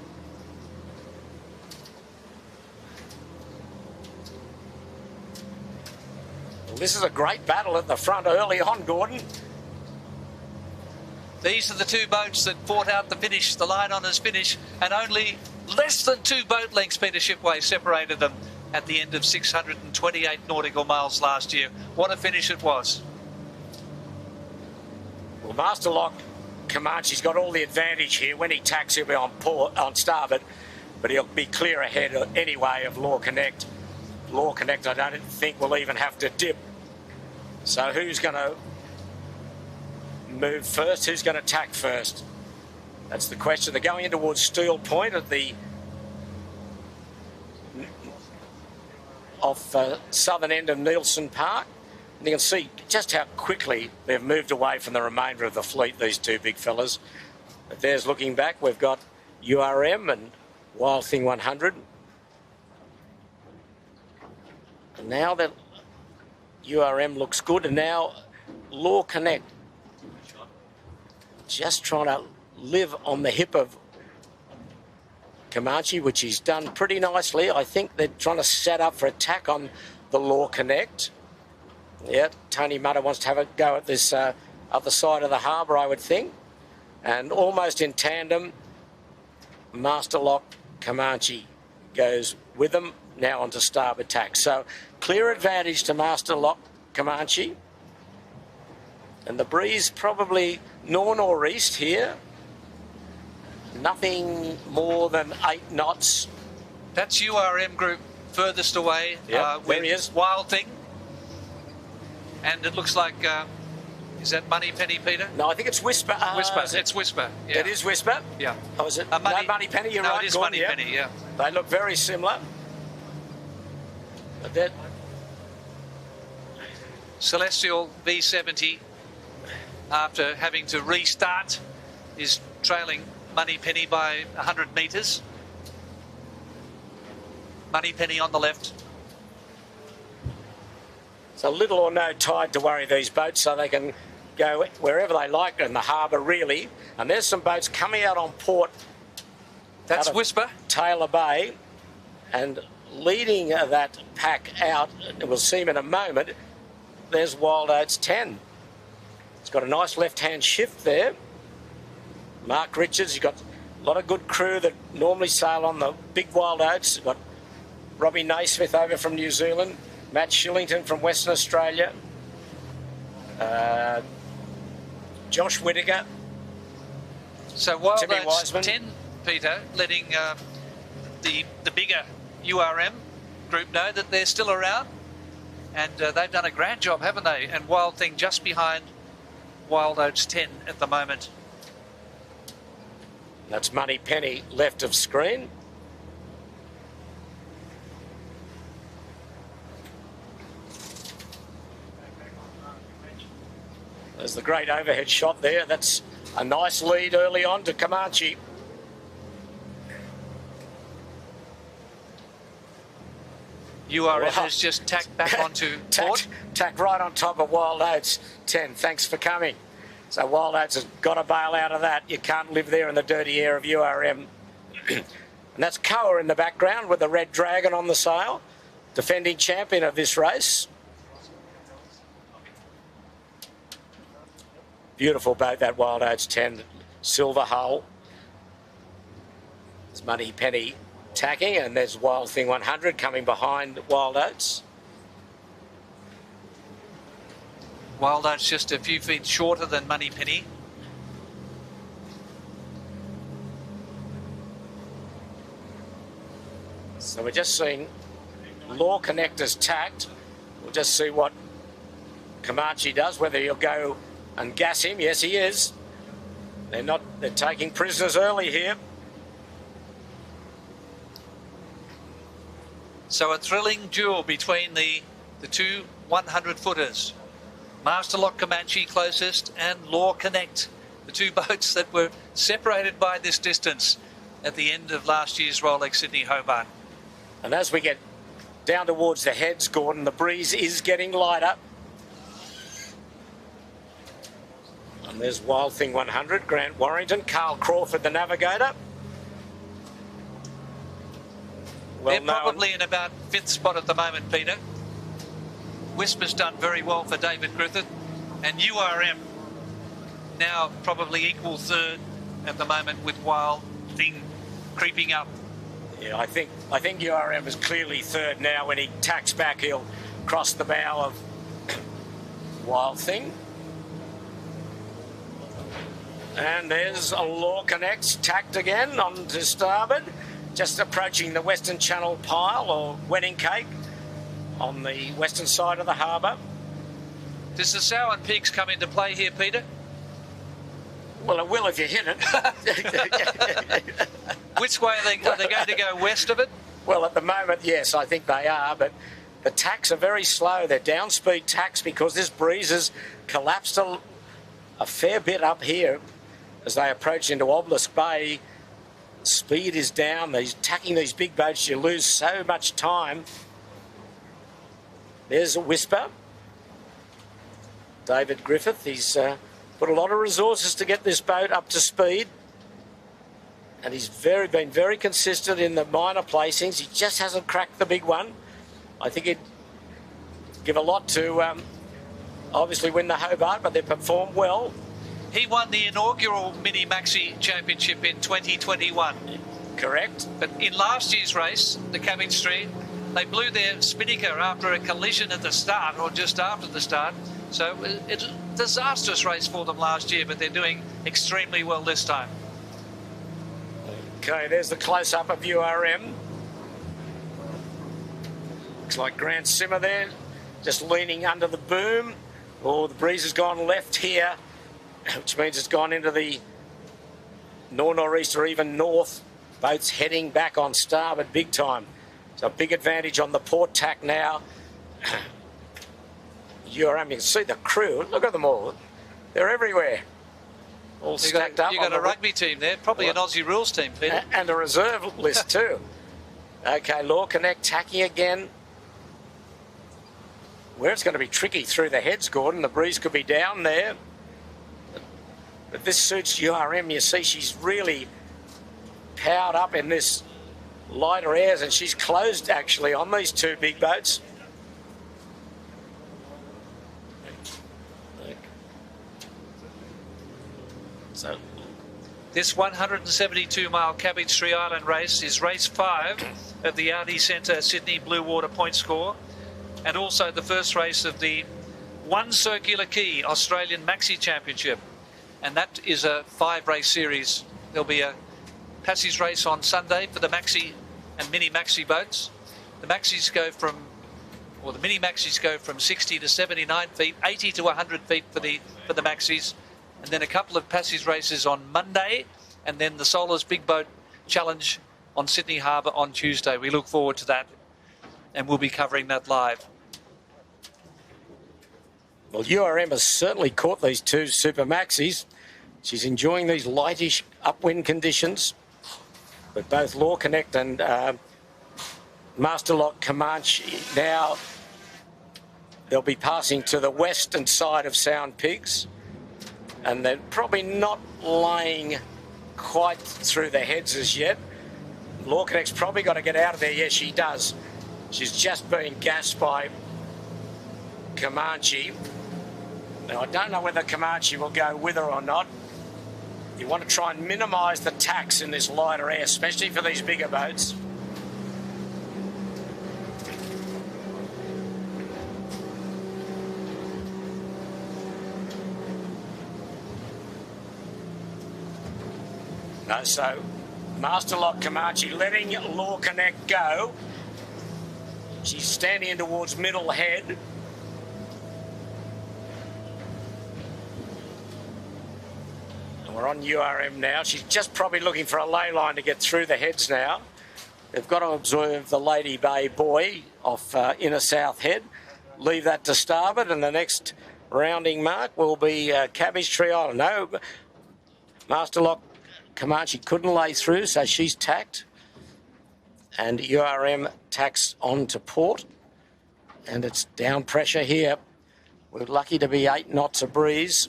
Speaker 2: Well, this is a great battle at the front early on, Gordon.
Speaker 1: These are the two boats that fought out the finish, the line-honours finish, and only less than 2 boat lengths, Peter Shipway, separated them at the end of 628 nautical miles last year. What a finish it was.
Speaker 2: Well, Master Lock Comanche's got all the advantage here. When he tacks, he'll be on starboard, but he'll be clear ahead anyway of LawConnect. LawConnect, I don't think, will even have to dip. So who's going to move first? Who's going to tack first? That's the question. They're going in towards Steel Point at the southern end of Nielsen Park. And you can see just how quickly they've moved away from the remainder of the fleet, these two big fellas. But there's looking back. We've got URM and Wild Thing 100. And now that URM looks good, and now LawConnect just trying to live on the hip of Comanche, which he's done pretty nicely. I think they're trying to set up for attack on the LawConnect. Yeah, Tony Mutter wants to have a go at this other side of the harbour, I would think. And almost in tandem, Master Lock Comanche goes with them now onto starboard tack. So clear advantage to Master Lock Comanche. And the breeze probably north-northeast here. Nothing more than 8 knots.
Speaker 1: That's URM group furthest away.
Speaker 2: Yep, there he is.
Speaker 1: Wild Thing. And it looks like, is that Money Penny, Peter?
Speaker 2: No, I think it's Whisper.
Speaker 1: Whisper. It's Whisper. Yeah.
Speaker 2: It is Whisper?
Speaker 1: Yeah.
Speaker 2: Oh, is it?
Speaker 1: Money,
Speaker 2: no, Money Penny, you're
Speaker 1: no,
Speaker 2: right.
Speaker 1: it is
Speaker 2: Gordon,
Speaker 1: Money Penny, yeah.
Speaker 2: They look very similar. But that
Speaker 1: Celestial V70, after having to restart, is trailing Money Penny by 100 metres. Money Penny on the left.
Speaker 2: So little or no tide to worry these boats, so they can go wherever they like in the harbour, really. And there's some boats coming out on port.
Speaker 1: That's Whisper.
Speaker 2: Taylor Bay. And leading that pack out, we'll see him in a moment, there's Wild Oats 10. It's got a nice left-hand shift there. Mark Richards, you've got a lot of good crew that normally sail on the big Wild Oats. You've got Robbie Naismith over from New Zealand, Matt Shillington from Western Australia, Josh Whittaker.
Speaker 1: So Wild
Speaker 2: Timmy
Speaker 1: Oats
Speaker 2: Wiseman.
Speaker 1: 10, Peter, letting the bigger URM group know that they're still around. And they've done a grand job, haven't they? And Wild Thing just behind Wild Oats 10 at the moment.
Speaker 2: That's Money Penny left of screen. There's the great overhead shot there. That's a nice lead early on to Comanche.
Speaker 1: URM has just tacked back onto port.
Speaker 2: Tack right on top of Wild Oats 10. Thanks for coming. So Wild Oats has got to bail out of that. You can't live there in the dirty air of URM. And that's Koa in the background with the red dragon on the sail. Defending champion of this race. Beautiful boat, that Wild Oats 10. Silver hull. There's Money Penny tacking, and there's Wild Thing 100 coming behind Wild Oats.
Speaker 1: Wild Oats just a few feet shorter than Money Penny.
Speaker 2: So we're just seeing LawConnect's tacked. We'll just see what Comanche does, whether he'll go and gas him. Yes, he is. They're taking prisoners early here.
Speaker 1: So a thrilling duel between the two 100-footers. Master Lock Comanche closest and LawConnect, the two boats that were separated by this distance at the end of last year's Rolex Sydney Hobart.
Speaker 2: And as we get down towards the heads, Gordon, the breeze is getting lighter. And there's Wild Thing 100, Grant Warrington, Carl Crawford, the navigator.
Speaker 1: They're probably in about 5th spot at the moment, Peter. Whisper's done very well for David Griffith, and URM now probably equal 3rd at the moment with Wild Thing creeping up.
Speaker 2: Yeah, I think URM is clearly 3rd now. When he tacks back, he'll cross the bow of Wild Thing. And there's a LawConnect tacked again onto starboard, just approaching the Western Channel pile or wedding cake on the western side of the harbour.
Speaker 1: Does the sow and pigs come into play here, Peter?
Speaker 2: Well, it will if you hit it.
Speaker 1: Which way are they going to go? West of it?
Speaker 2: Well, at the moment, yes, I think they are, but the tacks are very slow. They're down-speed tacks because this breeze has collapsed a fair bit up here as they approach into Obelisk Bay. Speed is down. They're tacking these big boats. You lose so much time. There's a Whisper. David Griffith, he's put a lot of resources to get this boat up to speed. And he's been very consistent in the minor placings. He just hasn't cracked the big one. I think he'd give a lot to obviously win the Hobart, but they performed well.
Speaker 1: He won the inaugural Mini Maxi Championship in 2021.
Speaker 2: Correct.
Speaker 1: But in last year's race, the Cabbage Tree, they blew their spinnaker after a collision at the start, or just after the start. So it's a disastrous race for them last year, but they're doing extremely well this time.
Speaker 2: Okay, there's the close-up of URM. Looks like Grant Simmer there, just leaning under the boom. Oh, the breeze has gone left here, which means it's gone into the north-northeast or even north. Boats heading back on starboard big time. So a big advantage on the port tack now. URM, you can see the crew. Look at them all. They're everywhere. All stacked up.
Speaker 1: You got a rugby team there, probably an Aussie rules team, Peter.
Speaker 2: And a reserve list too. Okay, LawConnect tacking again. Where it's going to be tricky through the heads, Gordon. The breeze could be down there. But this suits URM. You see she's really powered up in this lighter airs, and she's closed actually on these two big boats. So
Speaker 1: this 172-mile Cabbage Tree Island race is race 5 of the Audi Centre Sydney Blue Water point score, and also the first race of the One Circular Key Australian Maxi Championship, and that is a 5-race series. There'll be a passage race on Sunday for the Maxi and Mini Maxi boats. The Maxis go from, or the Mini Maxis go from 60 to 79 feet, 80 to 100 feet for the Maxis. And then a couple of passage races on Monday, and then the Solar's Big Boat Challenge on Sydney Harbour on Tuesday. We look forward to that, and we'll be covering that live.
Speaker 2: Well, URM has certainly caught these two Super Maxis. She's enjoying these lightish upwind conditions. But both LawConnect and Masterlock Comanche now, they'll be passing to the western side of Sound Pigs. And they're probably not laying quite through the heads as yet. LawConnect's probably got to get out of there. Yes, she does. She's just been gassed by Comanche. Now, I don't know whether Comanche will go with her or not. You want to try and minimise the tacks in this lighter air, especially for these bigger boats. No, so Masterlock Comanche letting LawConnect go. She's standing in towards middle head. And we're on URM now. She's just probably looking for a ley line to get through the heads now. They've got to observe the Lady Bay buoy off inner south head. Leave that to starboard, and the next rounding mark will be Cabbage Tree Island. No, Masterlock Comanche couldn't lay through, so she's tacked. And URM tacks on to port. And it's down pressure here. We're lucky to be 8 knots of breeze.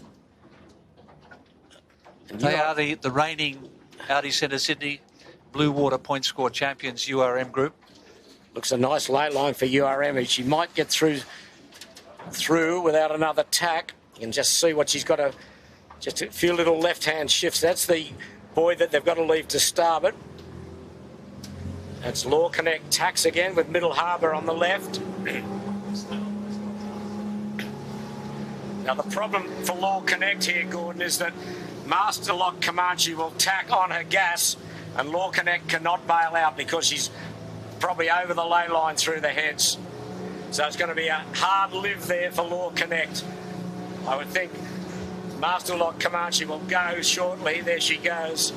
Speaker 2: And
Speaker 1: they are the reigning Audi Centre Sydney Blue Water point score champions, URM Group.
Speaker 2: Looks a nice lay line for URM. She might get through without another tack. You can just see what she's got to, just a few little left-hand shifts. That's the buoy that they've got to leave to starboard. That's LawConnect tacks again with Middle Harbour on the left. Now the problem for LawConnect here, Gordon, is that Masterlock Comanche will tack on her gas and LawConnect cannot bail out because she's probably over the ley line through the heads. So it's going to be a hard live there for LawConnect. I would think Masterlock Comanche will go shortly. There she goes.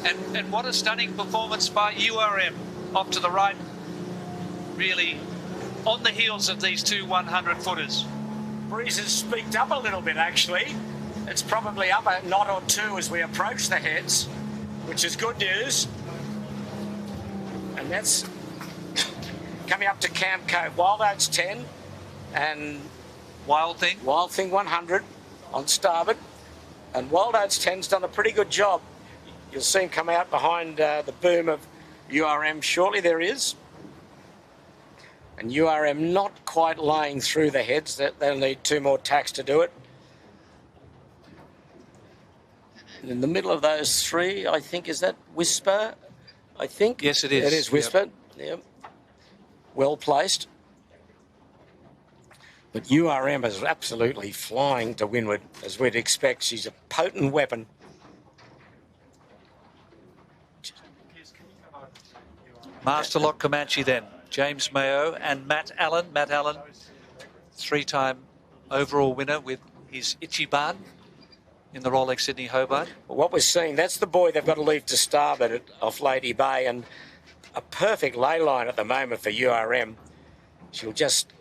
Speaker 1: And what a stunning performance by URM. Off to the right, really on the heels of these two 100-footers.
Speaker 2: Breeze has speaked up a little bit, actually. It's probably up a knot or two as we approach the heads, which is good news. And that's coming up to Camp Cove. Wild Oats 10 and
Speaker 1: Wild Thing
Speaker 2: 100 on starboard. And Wild Oats 10's done a pretty good job. You'll see him come out behind the boom of URM shortly. There is. And URM not quite laying through the heads. They'll need 2 more tacks to do it. And in the middle of those 3, I think, is that Whisper? I think.
Speaker 1: Yes, it is.
Speaker 2: It is Whisper. Yep. Well placed. But URM is absolutely flying to windward, as we'd expect. She's a potent weapon.
Speaker 1: Masterlock Comanche then. James Mayo and Matt Allen. Matt Allen, 3-time overall winner with his Ichiban in the Rolex Sydney Hobart.
Speaker 2: Well, what we're seeing, that's the boy they've got to leave to starboard off Lady Bay, and a perfect ley line at the moment for URM. She'll just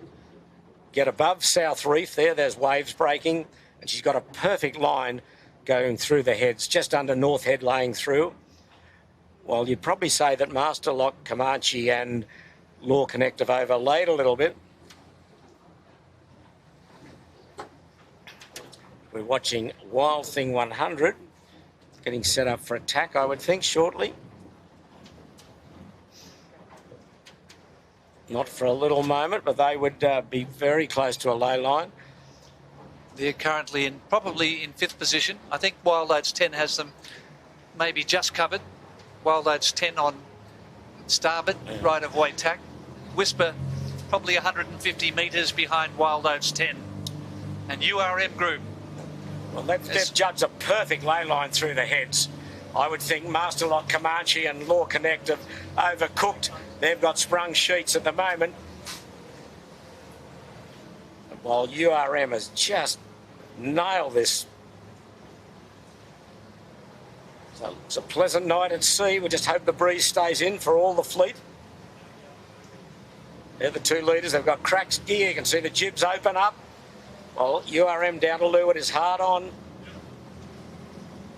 Speaker 2: get above South Reef there. There's waves breaking, and she's got a perfect line going through the heads, just under North Head laying through. Well, you'd probably say that Masterlock Comanche and LawConnect have overlaid a little bit. We're watching Wild Thing 100 getting set up for attack, I would think, shortly. Not for a little moment, but they would be very close to a ley line.
Speaker 1: They're currently probably in 5th position. I think Wild Oats 10 has them maybe just covered. Wild Oats 10 on starboard, right of way tack. Whisper probably 150 metres behind Wild Oats 10. And URM Group.
Speaker 2: Well, they've judged a perfect ley line through the heads. I would think Masterlock Comanche and LawConnect have overcooked. They've got sprung sheets at the moment. While URM has just nailed this. So it's a pleasant night at sea. We just hope the breeze stays in for all the fleet. They're the 2 leaders. They've got cracked gear. You can see the jibs open up. Well, URM down to leeward is hard on.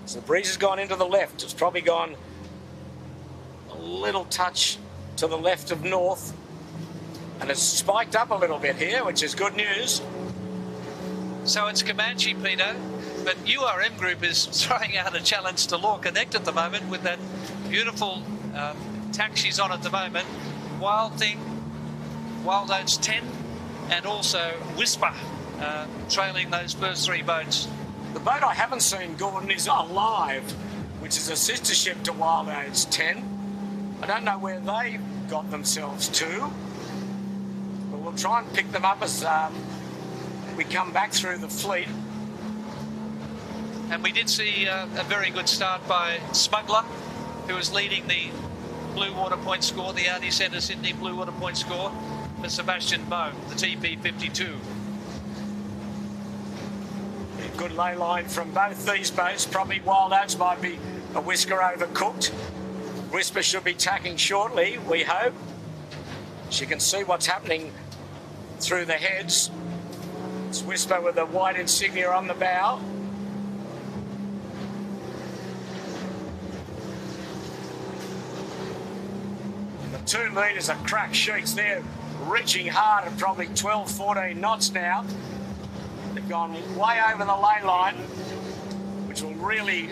Speaker 2: So the breeze has gone into the left. It's probably gone a little touch to the left of north. And it's spiked up a little bit here, which is good news.
Speaker 1: So it's Comanche, Peter. But URM Group is throwing out a challenge to LawConnect at the moment with that beautiful tack she's on at the moment. Wild Thing, Wild Oats 10, and also Whisper trailing those first 3 boats.
Speaker 2: The boat I haven't seen, Gordon, is Alive, which is a sister ship to Wild Oats 10. I don't know where they got themselves to, but we'll try and pick them up as we come back through the fleet.
Speaker 1: And we did see a very good start by Smuggler, who was leading the Blue Water point score, the Audi Centre Sydney Blue Water point score for Sebastian Bowe, the TP52.
Speaker 2: Good ley line from both these boats. Probably Wild Oats might be a whisker overcooked. Whisper should be tacking shortly, we hope. She can see what's happening through the heads. It's Whisper with the white insignia on the bow. And the 2 leaders are crack sheets. They're reaching hard at probably 12, 14 knots now. They've gone way over the ley line, which will really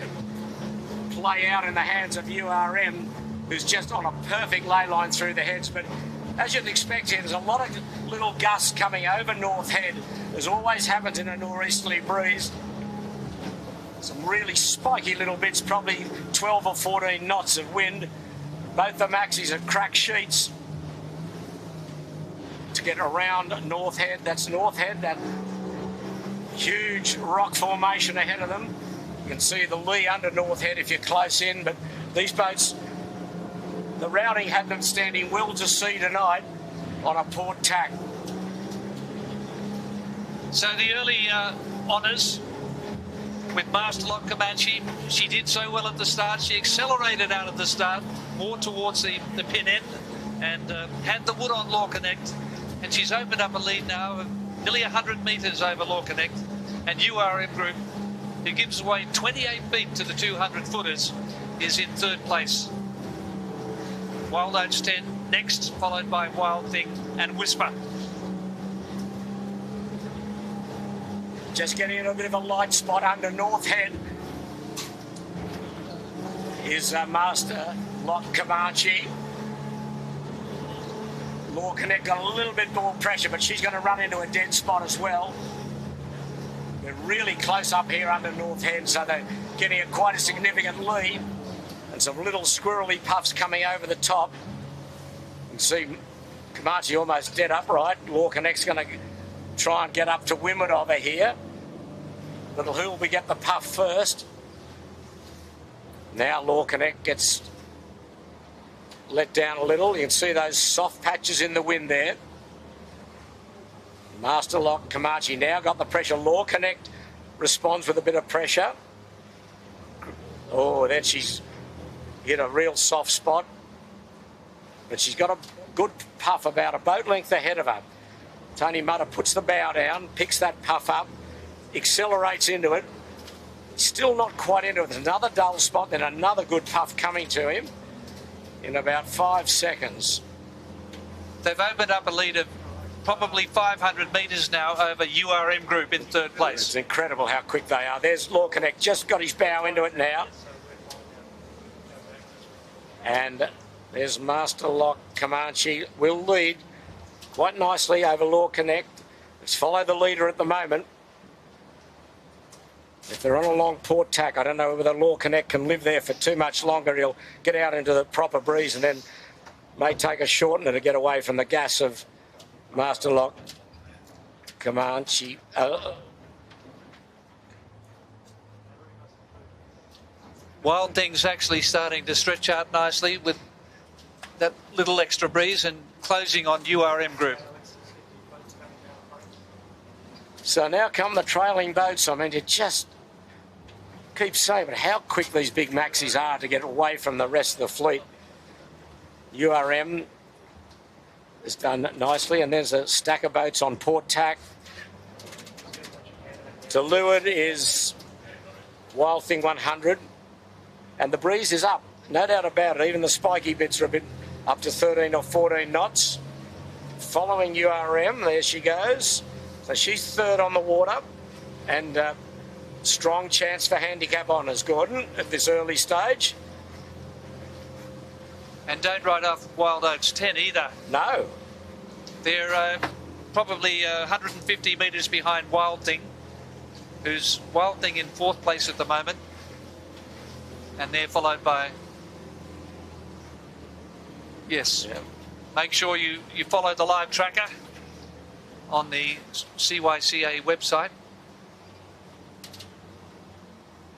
Speaker 2: play out in the hands of URM, who's just on a perfect ley line through the heads. But as you'd expect here, there's a lot of little gusts coming over North Head, as always happens in a nor'easterly breeze. Some really spiky little bits, probably 12 or 14 knots of wind. Both the Maxis are crack sheets to get around North Head. That's North Head, that huge rock formation ahead of them. You can see the lee under North Head if you're close in, but these boats, the routing had them standing well to sea tonight on a port tack.
Speaker 1: So the early honours with Masterlock Comanche, she did so well at the start. She accelerated out of the start, more towards the pin end, and had the wood on LawConnect. And she's opened up a lead now of nearly 100 metres over LawConnect. And URM Group, who gives away 28 feet to the 200-footers, is in third place. Wild Oats 10 next, followed by Wild Thing and Whisper.
Speaker 2: Just getting in a bit of a light spot under North Head is Master Lock Comanche. LawConnect got a little bit more pressure, but she's going to run into a dead spot as well. They're really close up here under North Head, so they're getting a quite a significant lead. And some little squirrely puffs coming over the top. You can see Comanche almost dead upright. LawConnect's going to try and get up to windward of her here. Little who will get the puff first. Now LawConnect gets let down a little. You can see those soft patches in the wind there. Master Lock Comanche now got the pressure. LawConnect responds with a bit of pressure. Oh, then she's hit a real soft spot. But she's got a good puff about a boat length ahead of her. Tony Mutter puts the bow down, picks that puff up, accelerates into it. Still not quite into it. There's another dull spot, then another good puff coming to him in about 5 seconds.
Speaker 1: They've opened up a lead of probably 500 metres now over URM Group in third place.
Speaker 2: It's incredible how quick they are. There's LawConnect, just got his bow into it now. And there's Master Lock Comanche, will lead quite nicely over LawConnect. Let's follow the leader at the moment. If they're on a long port tack, I don't know whether LawConnect can live there for too much longer. He'll get out into the proper breeze and then may take a shortener to get away from the gas of Master Lock Comanche.
Speaker 1: Wild Thing's actually starting to stretch out nicely with that little extra breeze and closing on URM Group.
Speaker 2: So now come the trailing boats. I mean, you just keep saying, but how quick these big maxis are to get away from the rest of the fleet. URM has done nicely, and there's a stack of boats on port tack. To leeward is Wild Thing 100, and the breeze is up, no doubt about it. Even the spiky bits are a bit up to 13 or 14 knots. Following URM, there she goes. So she's third on the water, and strong chance for handicap honours, Gordon, at this early stage.
Speaker 1: And don't write off Wild Oats 10 either.
Speaker 2: No.
Speaker 1: They're probably 150 metres behind Wild Thing, who's Wild Thing in fourth place at the moment. And they're followed by... Yes. Yeah. Make sure you follow the live tracker on the CYCA website.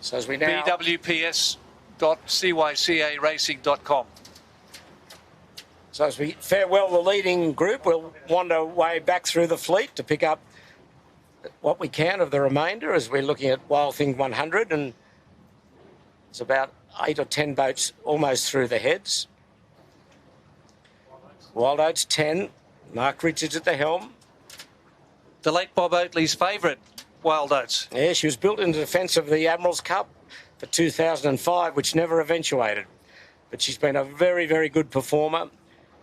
Speaker 2: So as we now...
Speaker 1: bwps.cycaracing.com.
Speaker 2: So as we farewell the leading group, we'll wander way back through the fleet to pick up what we can of the remainder as we're looking at Wild Thing 100, and it's about 8 or 10 boats almost through the heads. Wild Oats 10, Mark Richards at the helm.
Speaker 1: The late Bob Oatley's favourite, Wild Oats.
Speaker 2: Yeah, she was built in defence of the Admiral's Cup for 2005, which never eventuated. But she's been a very, very good performer.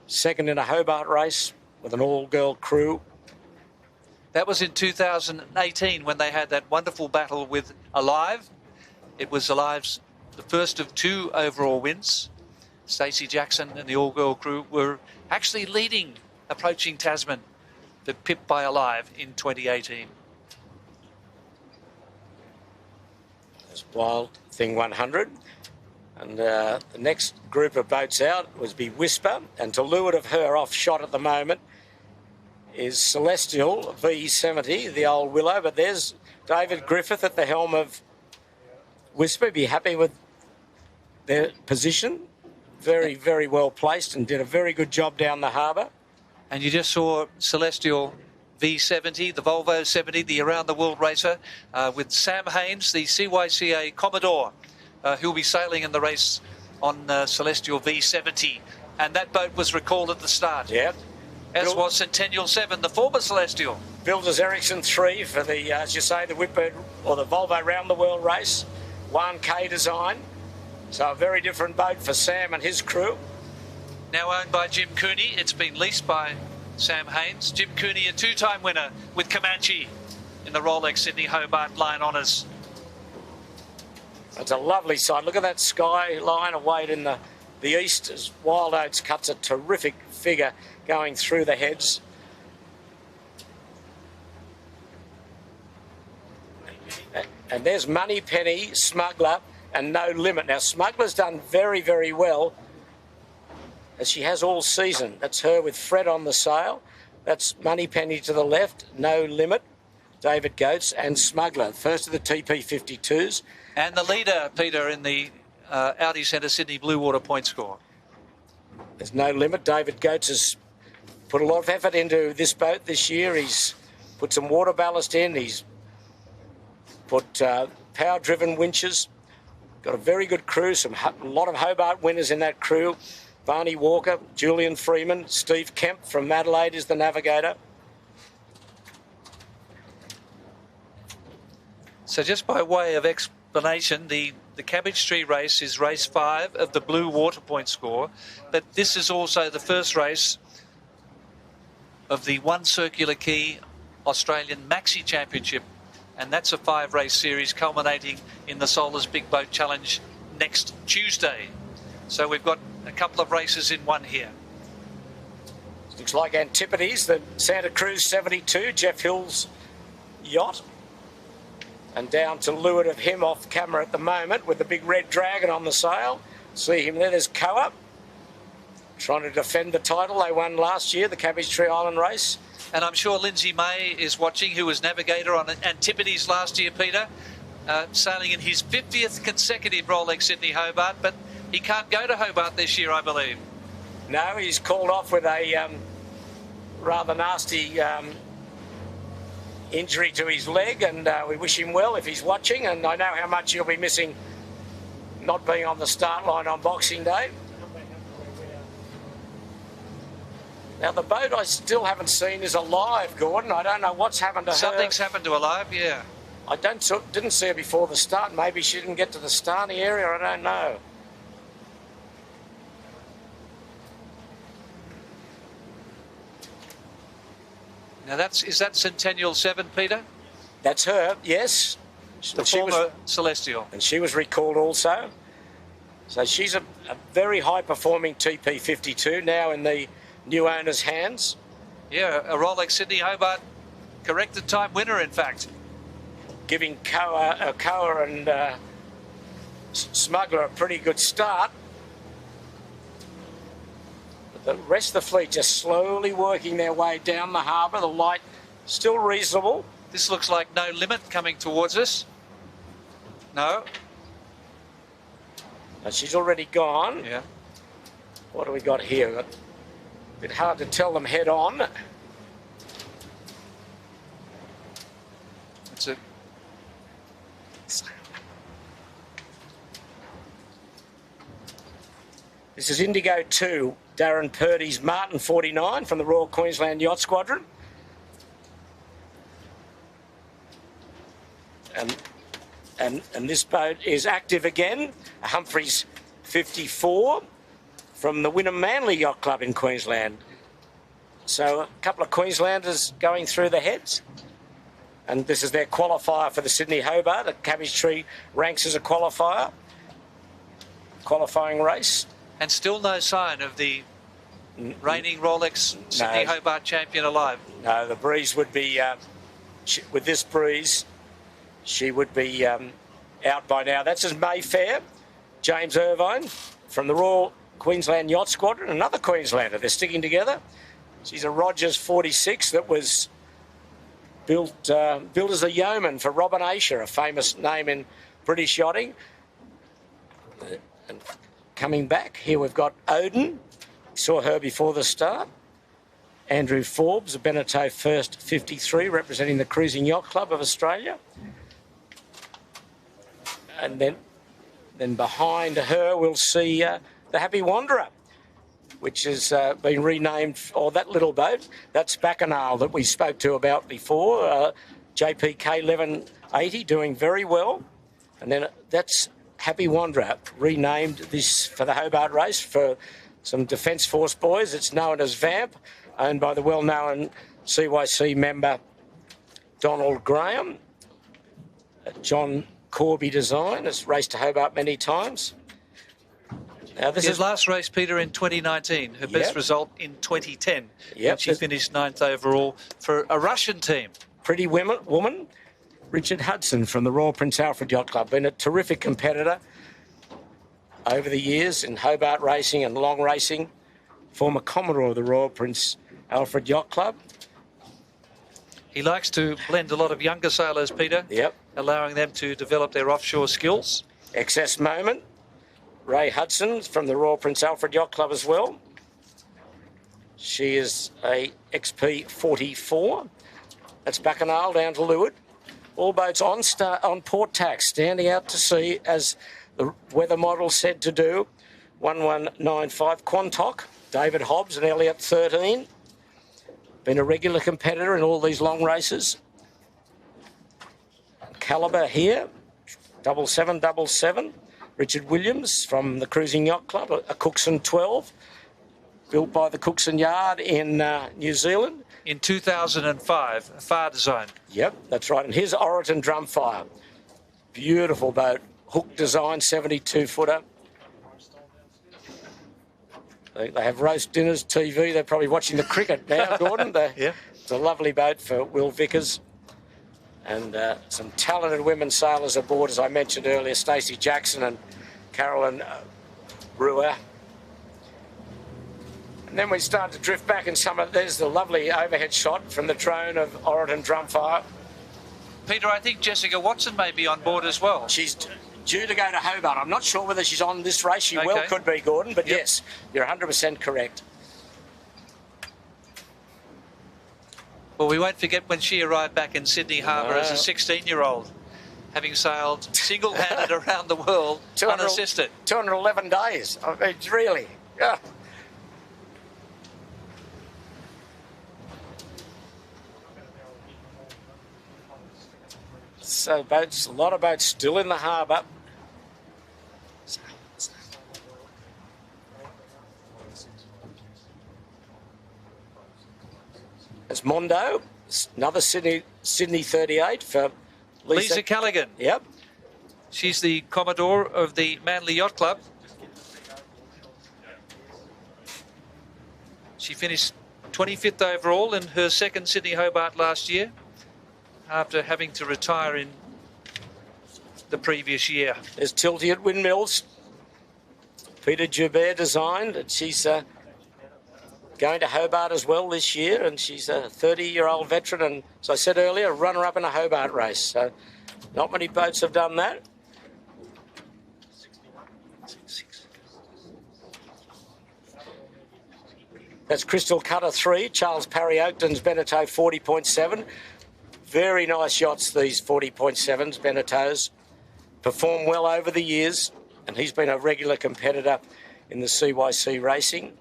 Speaker 2: Second in a Hobart race with an all-girl crew.
Speaker 1: That was in 2018 when they had that wonderful battle with Alive. It was Alive's the first of 2 overall wins. Stacey Jackson and the all-girl crew were actually leading, approaching Tasman, but pipped by Alive in 2018.
Speaker 2: That's Wild Thing 100. And the next group of boats out was be Whisper, and to leeward of her, off shot at the moment, is Celestial V70, the old Willow. But there's David Griffith at the helm of Whisper. Be happy with their position. Very, very well placed and did a very good job down the harbour.
Speaker 1: And you just saw Celestial V70, the Volvo 70, the Around the World racer, with Sam Haynes, the CYCA Commodore, who'll be sailing in the race on Celestial V70. And that boat was recalled at the start.
Speaker 2: Yep.
Speaker 1: As was Centennial 7, the former Celestial.
Speaker 2: Builders Ericsson 3 for the, as you say, the Whitbird or the Volvo Round the World race. 1K design. So a very different boat for Sam and his crew.
Speaker 1: Now owned by Jim Cooney. It's been leased by Sam Haynes. Jim Cooney, a two-time winner with Comanche in the Rolex Sydney Hobart Line Honours.
Speaker 2: It's a lovely sight. Look at that skyline away in the east as Wild Oats cuts a terrific figure going through the heads. And there's Moneypenny, Smuggler and No Limit. Now Smuggler's done very, very well, as she has all season. That's her with Fred on the sail. That's Moneypenny to the left, No Limit, David Goetz and Smuggler, first of the TP52s.
Speaker 1: And the leader, Peter, in the Audi Centre Sydney Blue Water point score.
Speaker 2: There's No Limit. David Goetz has put a lot of effort into this boat this year. He's put some water ballast in. He's put power-driven winches. Got a very good crew. A lot of Hobart winners in that crew. Barney Walker, Julian Freeman, Steve Kemp from Adelaide is the navigator.
Speaker 1: So just by way of explanation, the Cabbage Tree race is race 5 of the Blue Water point score, but this is also the first race of the One Circular Key Australian Maxi Championship, and that's a 5-race series culminating in the Solars Big Boat Challenge next Tuesday. So we've got a couple of races in one here.
Speaker 2: Looks like Antipodes, the Santa Cruz 72, Jeff Hill's yacht. And down to leeward of him off camera at the moment with the big red dragon on the sail. See him there, there's Coa, trying to defend the title they won last year, the Cabbage Tree Island race.
Speaker 1: And I'm sure Lindsay May is watching, who was navigator on Antipodes last year, Peter, sailing in his 50th consecutive Rolex Sydney Hobart, but he can't go to Hobart this year, I believe.
Speaker 2: No, he's called off with a rather nasty injury to his leg, and we wish him well if he's watching, and I know how much he'll be missing not being on the start line on Boxing Day. Now the boat I still haven't seen is Alive, Gordon. I don't know what's happened to her.
Speaker 1: Something's happened to Alive, yeah.
Speaker 2: I didn't see her before the start. Maybe she didn't get to the starting area, I don't know.
Speaker 1: Now is that Centennial 7, Peter?
Speaker 2: That's her, yes.
Speaker 1: The former Celestial.
Speaker 2: And she was recalled also. So she's a very high-performing TP52 now in the new owner's hands.
Speaker 1: Yeah, a Rolex Sydney Hobart corrected time winner, in fact.
Speaker 2: Giving Coa and Smuggler a pretty good start. The rest of the fleet just slowly working their way down the harbour. The light still reasonable.
Speaker 1: This looks like No Limit coming towards us. No.
Speaker 2: And she's already gone.
Speaker 1: Yeah.
Speaker 2: What do we got here? A bit hard to tell them head on.
Speaker 1: It's a...
Speaker 2: This is Indigo 2, Darren Purdy's Martin 49 from the Royal Queensland Yacht Squadron. And this boat is active again, a Humphreys 54 from the Wynnum Manly Yacht Club in Queensland. So a couple of Queenslanders going through the heads. And this is their qualifier for the Sydney Hobart. The Cabbage Tree ranks as a qualifier. Qualifying race.
Speaker 1: And still no sign of the reigning Rolex Sydney Hobart champion Alive.
Speaker 2: No, the breeze would be, with this breeze, she would be out by now. That's as Mayfair, James Irvine from the Royal Queensland Yacht Squadron, another Queenslander. They're sticking together. She's a Rogers 46 that was built as a yeoman for Robin Asher, a famous name in British yachting. And coming back, here we've got Odin. Saw her before the start. Andrew Forbes, a Beneteau First 53, representing the Cruising Yacht Club of Australia. And then behind her we'll see the Happy Wanderer, which has been renamed, or that little boat, that's Bacchanal that we spoke to about before, JPK 1180, doing very well. And then that's Happy Wanderer, renamed this for the Hobart race for some Defence Force boys. It's known as Vamp, owned by the well-known CYC member Donald Graham. John Corby design, has raced to Hobart many times. Now this
Speaker 1: His last race, Peter, in 2019. Her best result in 2010.
Speaker 2: Yep.
Speaker 1: She finished 9th overall for a Russian team.
Speaker 2: Pretty woman, Richard Hudson from the Royal Prince Alfred Yacht Club. Been a terrific competitor over the years in Hobart racing and long racing. Former Commodore of the Royal Prince Alfred Yacht Club.
Speaker 1: He likes to blend a lot of younger sailors, Peter.
Speaker 2: Yep.
Speaker 1: Allowing them to develop their offshore skills.
Speaker 2: Excess Moment. Ray Hudson from the Royal Prince Alfred Yacht Club as well. She is a XP 44. That's Bacchanal down to leeward. All boats on port tack, standing out to sea as the weather model said to do. 1195 Quantock, David Hobbs and Elliot 13. Been a regular competitor in all these long races. Calibre here, 7777. Richard Williams from the Cruising Yacht Club, a Cookson 12, built by the Cookson Yard in New Zealand.
Speaker 1: In 2005, a Far design.
Speaker 2: Yep, that's right. And here's Oroton Drumfire. Beautiful boat, hook design, 72-footer. They have roast dinners, TV. They're probably watching the cricket now, Gordon.
Speaker 1: Yeah.
Speaker 2: It's a lovely boat for Will Vickers. And some talented women sailors aboard, as I mentioned earlier, Stacey Jackson and Carolyn Brewer. And then we start to drift back in some of, there's the lovely overhead shot from the drone of Oroton Drumfire.
Speaker 1: Peter, I think Jessica Watson may be on board as well.
Speaker 2: She's due to go to Hobart. I'm not sure whether she's on this race. She well could be, Gordon, but yes, you're 100% correct.
Speaker 1: Well, we won't forget when she arrived back in Sydney Harbour as a 16-year-old, having sailed single-handed around the world unassisted.
Speaker 2: 211 days. I mean, really. Yeah. So boats, a lot of boats still in the harbour. It's Mondo, another Sydney 38 for
Speaker 1: Lisa Callaghan.
Speaker 2: Yep.
Speaker 1: She's the Commodore of the Manly Yacht Club. She finished 25th overall in her second Sydney Hobart last year, after having to retire in the previous year.
Speaker 2: There's Tilty at Windmills. Peter Joubert designed, and she's going to Hobart as well this year, and she's a 30-year-old veteran, and as I said earlier, a runner-up in a Hobart race. So not many boats have done that. That's Crystal Cutter 3, Charles Parry Oakton's Beneteau 40.7. Very nice yachts, these 40.7s, Beneteaus. Performed well over the years, and he's been a regular competitor in the CYC racing.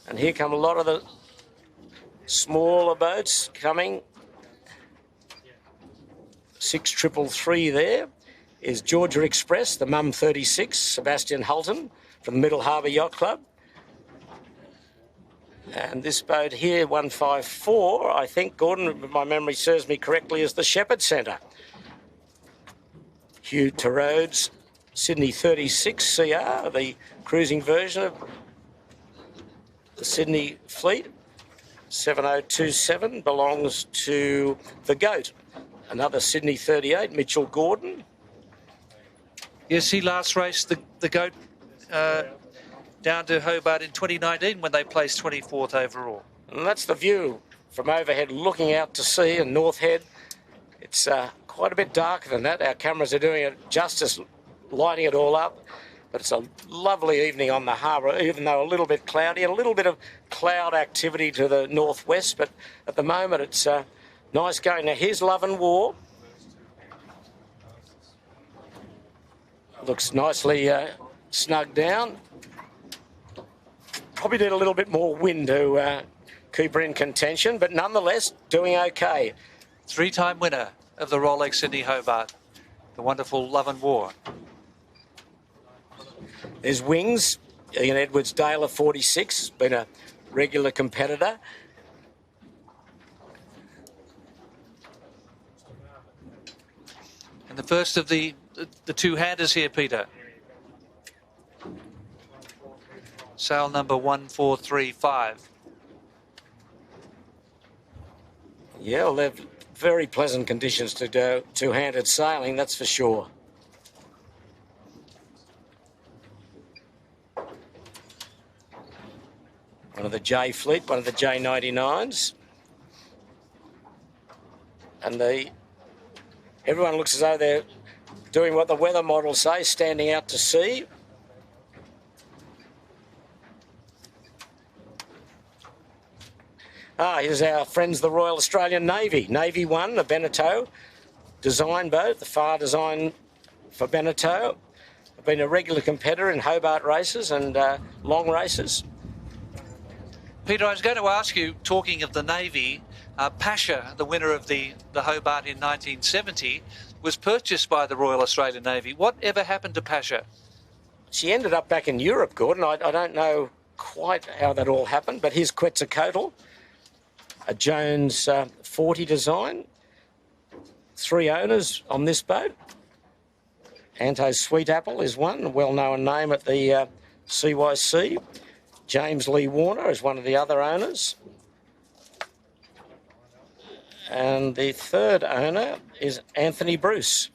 Speaker 2: And here come a lot of the smaller boats coming. 6333 there is Georgia Express, the Mum 36, Sebastian Hulton from the Middle Harbour Yacht Club. And this boat here, 154, I think, Gordon, if my memory serves me correctly, is the Shepherd Centre. Hugh Terrodes, Sydney 36 CR, the cruising version of the Sydney fleet. 7027 belongs to the Goat, another Sydney 38, Mitchell Gordon.
Speaker 1: Yes, he last raced the Goat down to Hobart in 2019 when they placed 24th overall.
Speaker 2: And that's the view from overhead looking out to sea and North Head. It's quite a bit darker than that. Our cameras are doing it justice, lighting it all up. But it's a lovely evening on the harbour, even though a little bit cloudy and a little bit of cloud activity to the northwest, but at the moment it's nice going. Now here's Love and War. Looks nicely snugged down. Probably need a little bit more wind to keep her in contention, but nonetheless doing okay.
Speaker 1: Three-time winner of the Rolex Sydney Hobart, the wonderful Love and War.
Speaker 2: There's Wings, Ian Edwards-Dale of 46, been a regular competitor.
Speaker 1: And the first of the two-handers here, Peter. Sail number 1435.
Speaker 2: Yeah, well, they're very pleasant conditions to do two-handed sailing, that's for sure. One of the J Fleet, one of the J99s. And everyone looks as though they're doing what the weather models say, standing out to sea. Here's our friends, the Royal Australian Navy. Navy 1, the Beneteau design boat, the FAR design for Beneteau. I've been a regular competitor in Hobart races and long races.
Speaker 1: Peter, I was going to ask you, talking of the Navy, Pasha, the winner of the Hobart in 1970, was purchased by the Royal Australian Navy. What ever happened to Pasha?
Speaker 2: She ended up back in Europe, Gordon. I don't know quite how that all happened, but here's Quetzalcoatl, a Jones 40 design. 3 owners on this boat. Anto Sweetapple is one, a well-known name at the CYC. James Lee Warner is one of the other owners. And the third owner is Anthony Bruce.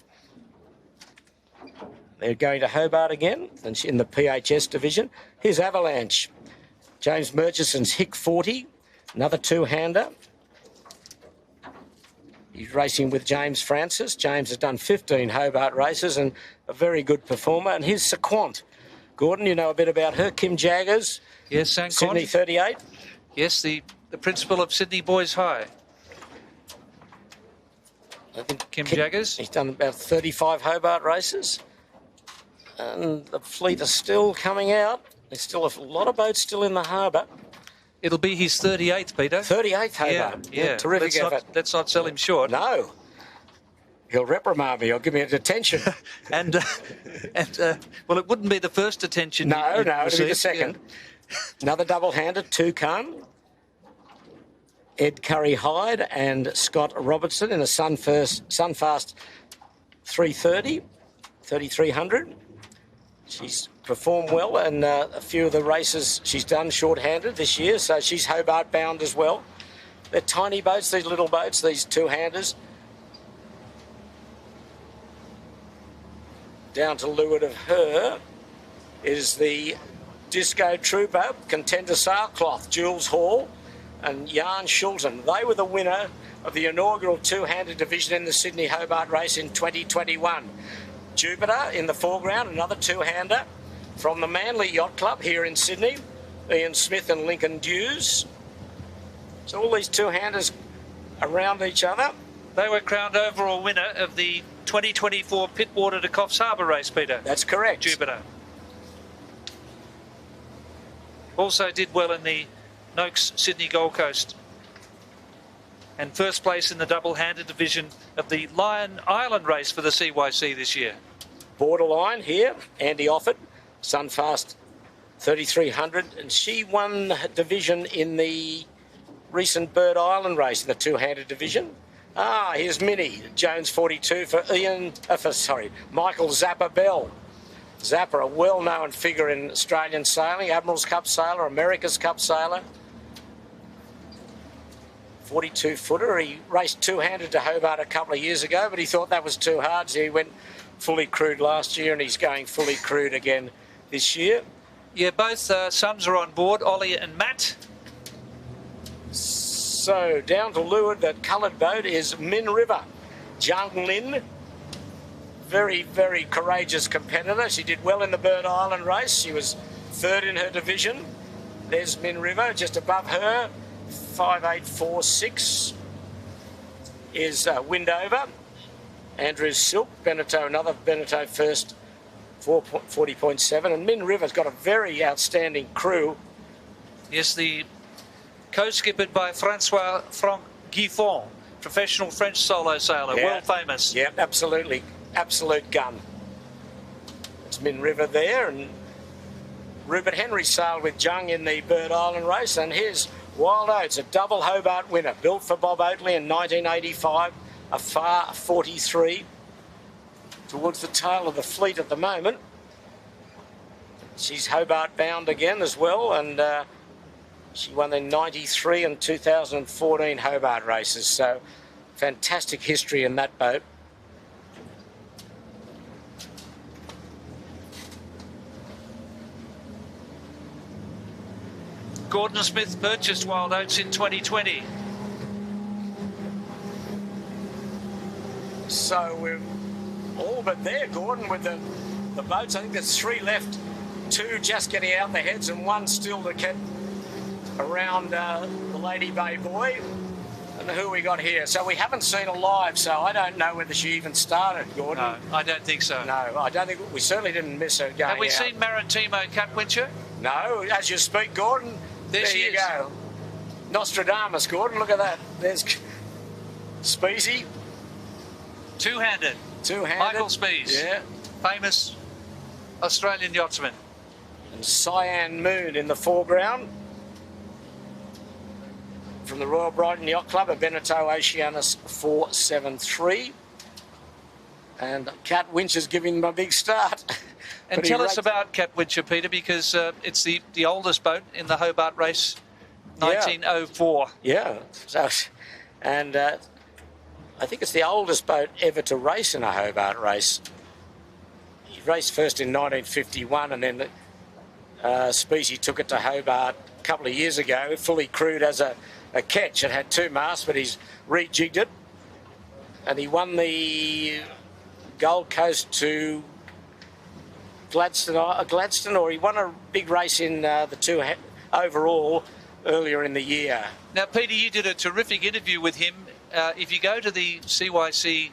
Speaker 2: They're going to Hobart again, and in the PHS division. Here's Avalanche. James Murchison's Hick 40, another two-hander. He's racing with James Francis. James has done 15 Hobart races and a very good performer. And here's Sequant. Gordon, you know a bit about her. Kim Jaggers.
Speaker 1: Yes, Sequant.
Speaker 2: Sydney 38.
Speaker 1: Yes, the principal of Sydney Boys High.
Speaker 2: I think
Speaker 1: Kim Jaggers.
Speaker 2: He's done about 35 Hobart races. And the fleet are still coming out. There's still a lot of boats still in the harbour.
Speaker 1: It'll be his 38th, Peter.
Speaker 2: 38th Hobart.
Speaker 1: Yeah.
Speaker 2: Terrific effort.
Speaker 1: Let's not sell him short.
Speaker 2: No. He'll reprimand me. He'll give me a detention.
Speaker 1: and well, it wouldn't be the first detention.
Speaker 2: No, it'll be the second. Yeah. Another double-handed, Toucan. Ed Curry Hyde and Scott Robertson in a Sunfast 330, 3300. She's performed well and a few of the races she's done short-handed this year, so she's Hobart bound as well. They're tiny boats, these little boats, these two-handers. Down to leeward of her is the Disco Trooper, Contender Sailcloth, Jules Hall and Jan Schulten. They were the winner of the inaugural two-handed division in the Sydney Hobart race in 2021. Jupiter in the foreground, another two-hander from the Manly Yacht Club here in Sydney. Ian Smith and Lincoln Dews. So all these two-handers around each other.
Speaker 1: They were crowned overall winner of the 2024 Pittwater to Coffs Harbour race, Peter.
Speaker 2: That's correct.
Speaker 1: Jupiter. Also did well in the Noakes Sydney Gold Coast. And first place in the double-handed division of the Lion Island race for the CYC this year.
Speaker 2: Borderline here, Andy Offord, Sunfast 3300, and she won division in the recent Bird Island race in the two-handed division. Here's Minnie, Jones 42 for Michael Zappa Bell. Zappa, a well-known figure in Australian sailing, Admiral's Cup sailor, America's Cup sailor. 42-footer. He raced two-handed to Hobart a couple of years ago, but he thought that was too hard, so he went fully crewed last year, and he's going fully crewed again this year.
Speaker 1: Yeah, both sons are on board, Ollie and Matt.
Speaker 2: So down to leeward, that coloured boat is Min River. Jung Lin, very, very courageous competitor. She did well in the Bird Island race. She was third in her division. There's Min River just above her. 5846 is Windover. Andrews Silk, Beneteau, another Beneteau first, 40.7. And Min River's got a very outstanding crew.
Speaker 1: Yes, the co-skippered by Francois Franck Giffon, professional French solo sailor,
Speaker 2: Yeah.
Speaker 1: world famous.
Speaker 2: Yeah, absolutely. Absolute gun. It's Min River there, and Rupert Henry sailed with Jung in the Bird Island race. And here's Wild Oats, a double Hobart winner, built for Bob Oatley in 1985, a far 43, towards the tail of the fleet at the moment. She's Hobart bound again as well, and she won the 93 and 2014 Hobart races, so fantastic history in that boat.
Speaker 1: Gordon Smith purchased Wild Oats in 2020.
Speaker 2: So we're all but there, Gordon, with the boats. I think there's 3 left, 2 just getting out the heads and 1 still to keep around the Lady Bay Boy. And who we got here? So we haven't seen her live, so I don't know whether she even started, Gordon.
Speaker 1: No, I don't think so.
Speaker 2: No, I don't think we certainly didn't miss her going
Speaker 1: Have we
Speaker 2: out.
Speaker 1: seen Maritimo Catwincher?
Speaker 2: No, as you speak, Gordon.
Speaker 1: There she
Speaker 2: you
Speaker 1: is.
Speaker 2: go. Nostradamus, Gordon. Look at that. There's Speasy.
Speaker 1: Two-handed.
Speaker 2: Two-handed.
Speaker 1: Michael Spees.
Speaker 2: Yeah.
Speaker 1: Famous Australian yachtsman.
Speaker 2: And Cyan Moon in the foreground. From the Royal Brighton Yacht Club, a Beneteau Oceanus 473. And Cat Winch is giving them a big start.
Speaker 1: And tell us about Catwincher, Peter, because it's the oldest boat in the Hobart race, 1904.
Speaker 2: Yeah. So, and I think it's the oldest boat ever to race in a Hobart race. He raced first in 1951, and then Specy took it to Hobart a couple of years ago, fully crewed as a ketch. It had 2 masts, but he's rejigged it. And he won the Gold Coast to Gladstone, or he won a big race in the 2 overall earlier in the year.
Speaker 1: Now, Peter, you did a terrific interview with him. If you go to the CYC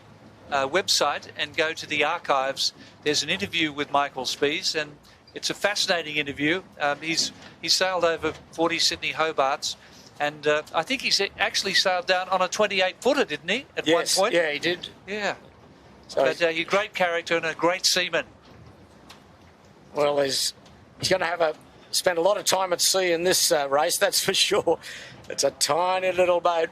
Speaker 1: website and go to the archives, there's an interview with Michael Spees, and it's a fascinating interview. He's sailed over 40 Sydney Hobarts, and I think he's actually sailed down on a 28-footer, didn't he, at one point?
Speaker 2: Yeah, he did.
Speaker 1: Yeah.
Speaker 2: So
Speaker 1: But a great character and a great seaman.
Speaker 2: well, he's going to spend a lot of time at sea in this race, that's for sure. It's a tiny little boat.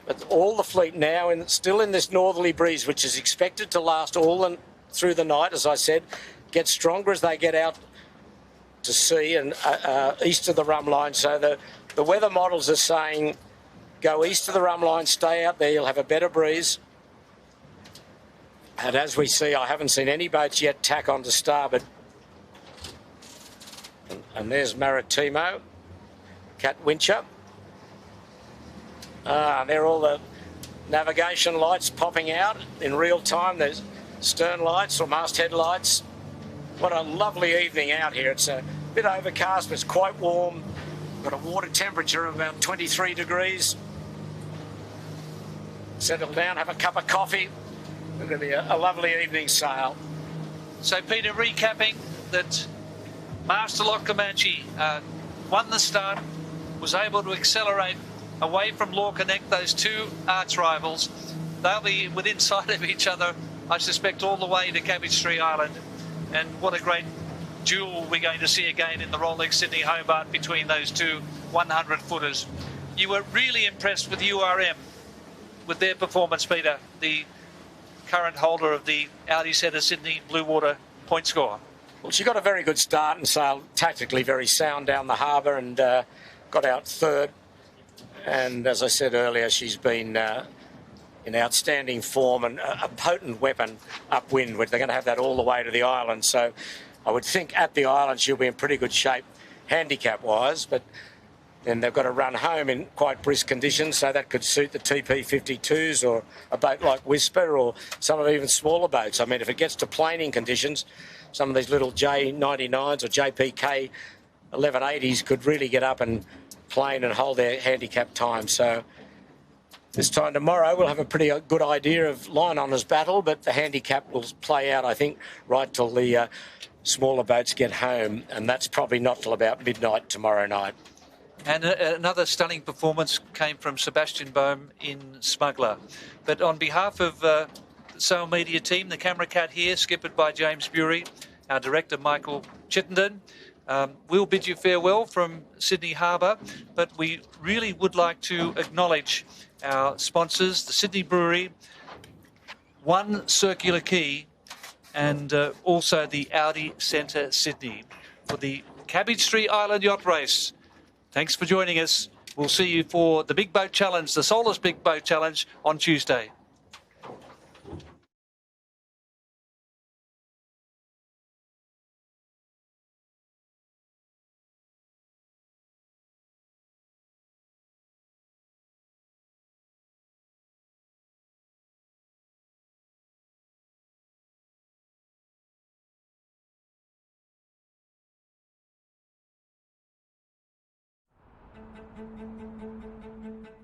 Speaker 2: But all the fleet now, still in this northerly breeze, which is expected to last all through the night, as I said, get stronger as they get out to sea and east of the rum line. So the weather models are saying go east of the rum line, stay out there, you'll have a better breeze. And as we see, I haven't seen any boats yet tack onto starboard. And there's Maritimo, Catwincher. There are all the navigation lights popping out in real time. There's stern lights or masthead lights. What a lovely evening out here. It's a bit overcast, but it's quite warm. Got a water temperature of about 23 degrees. Settle down, have a cup of coffee. It's going to be a lovely evening sail.
Speaker 1: So, Peter, recapping that Masterlock Comanche won the start, was able to accelerate away from LawConnect, those 2 arch rivals. They'll be within sight of each other, I suspect, all the way to Cabbage Tree Island. And what a great duel we're going to see again in the Rolex Sydney Hobart between those 2 100-footers. You were really impressed with URM, with their performance, Peter, the current holder of the Audi Centre Sydney Blue Water point score.
Speaker 2: Well, she got a very good start and sailed tactically very sound down the harbour and got out third. And as I said earlier, she's been in outstanding form and a potent weapon upwind, which they're going to have that all the way to the island. So I would think at the island she'll be in pretty good shape handicap-wise, but then they've got to run home in quite brisk conditions, so that could suit the TP52s or a boat like Whisper or some of even smaller boats. I mean, if it gets to planing conditions, some of these little J99s or JPK 1180s could really get up and plane and hold their handicap time. So this time tomorrow we'll have a pretty good idea of line honours battle, but the handicap will play out, I think, right till the smaller boats get home, and that's probably not till about midnight tomorrow night.
Speaker 1: And another stunning performance came from Sebastian Bohm in Smuggler. But on behalf of the Sail Media team, the camera cat here, skippered by James Bury, our director Michael Chittenden, we'll bid you farewell from Sydney Harbour, but we really would like to acknowledge our sponsors, the Sydney Brewery, One Circular Quay, and also the Audi Centre Sydney for the Cabbage Street Island Yacht Race. Thanks for joining us. We'll see you for the Big Boat Challenge, the Solus Big Boat Challenge on Tuesday.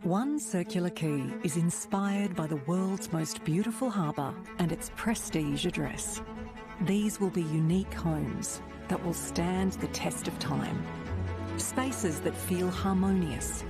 Speaker 3: One Circular Quay is inspired by the world's most beautiful harbour and its prestige address. These will be unique homes that will stand the test of time. Spaces that feel harmonious,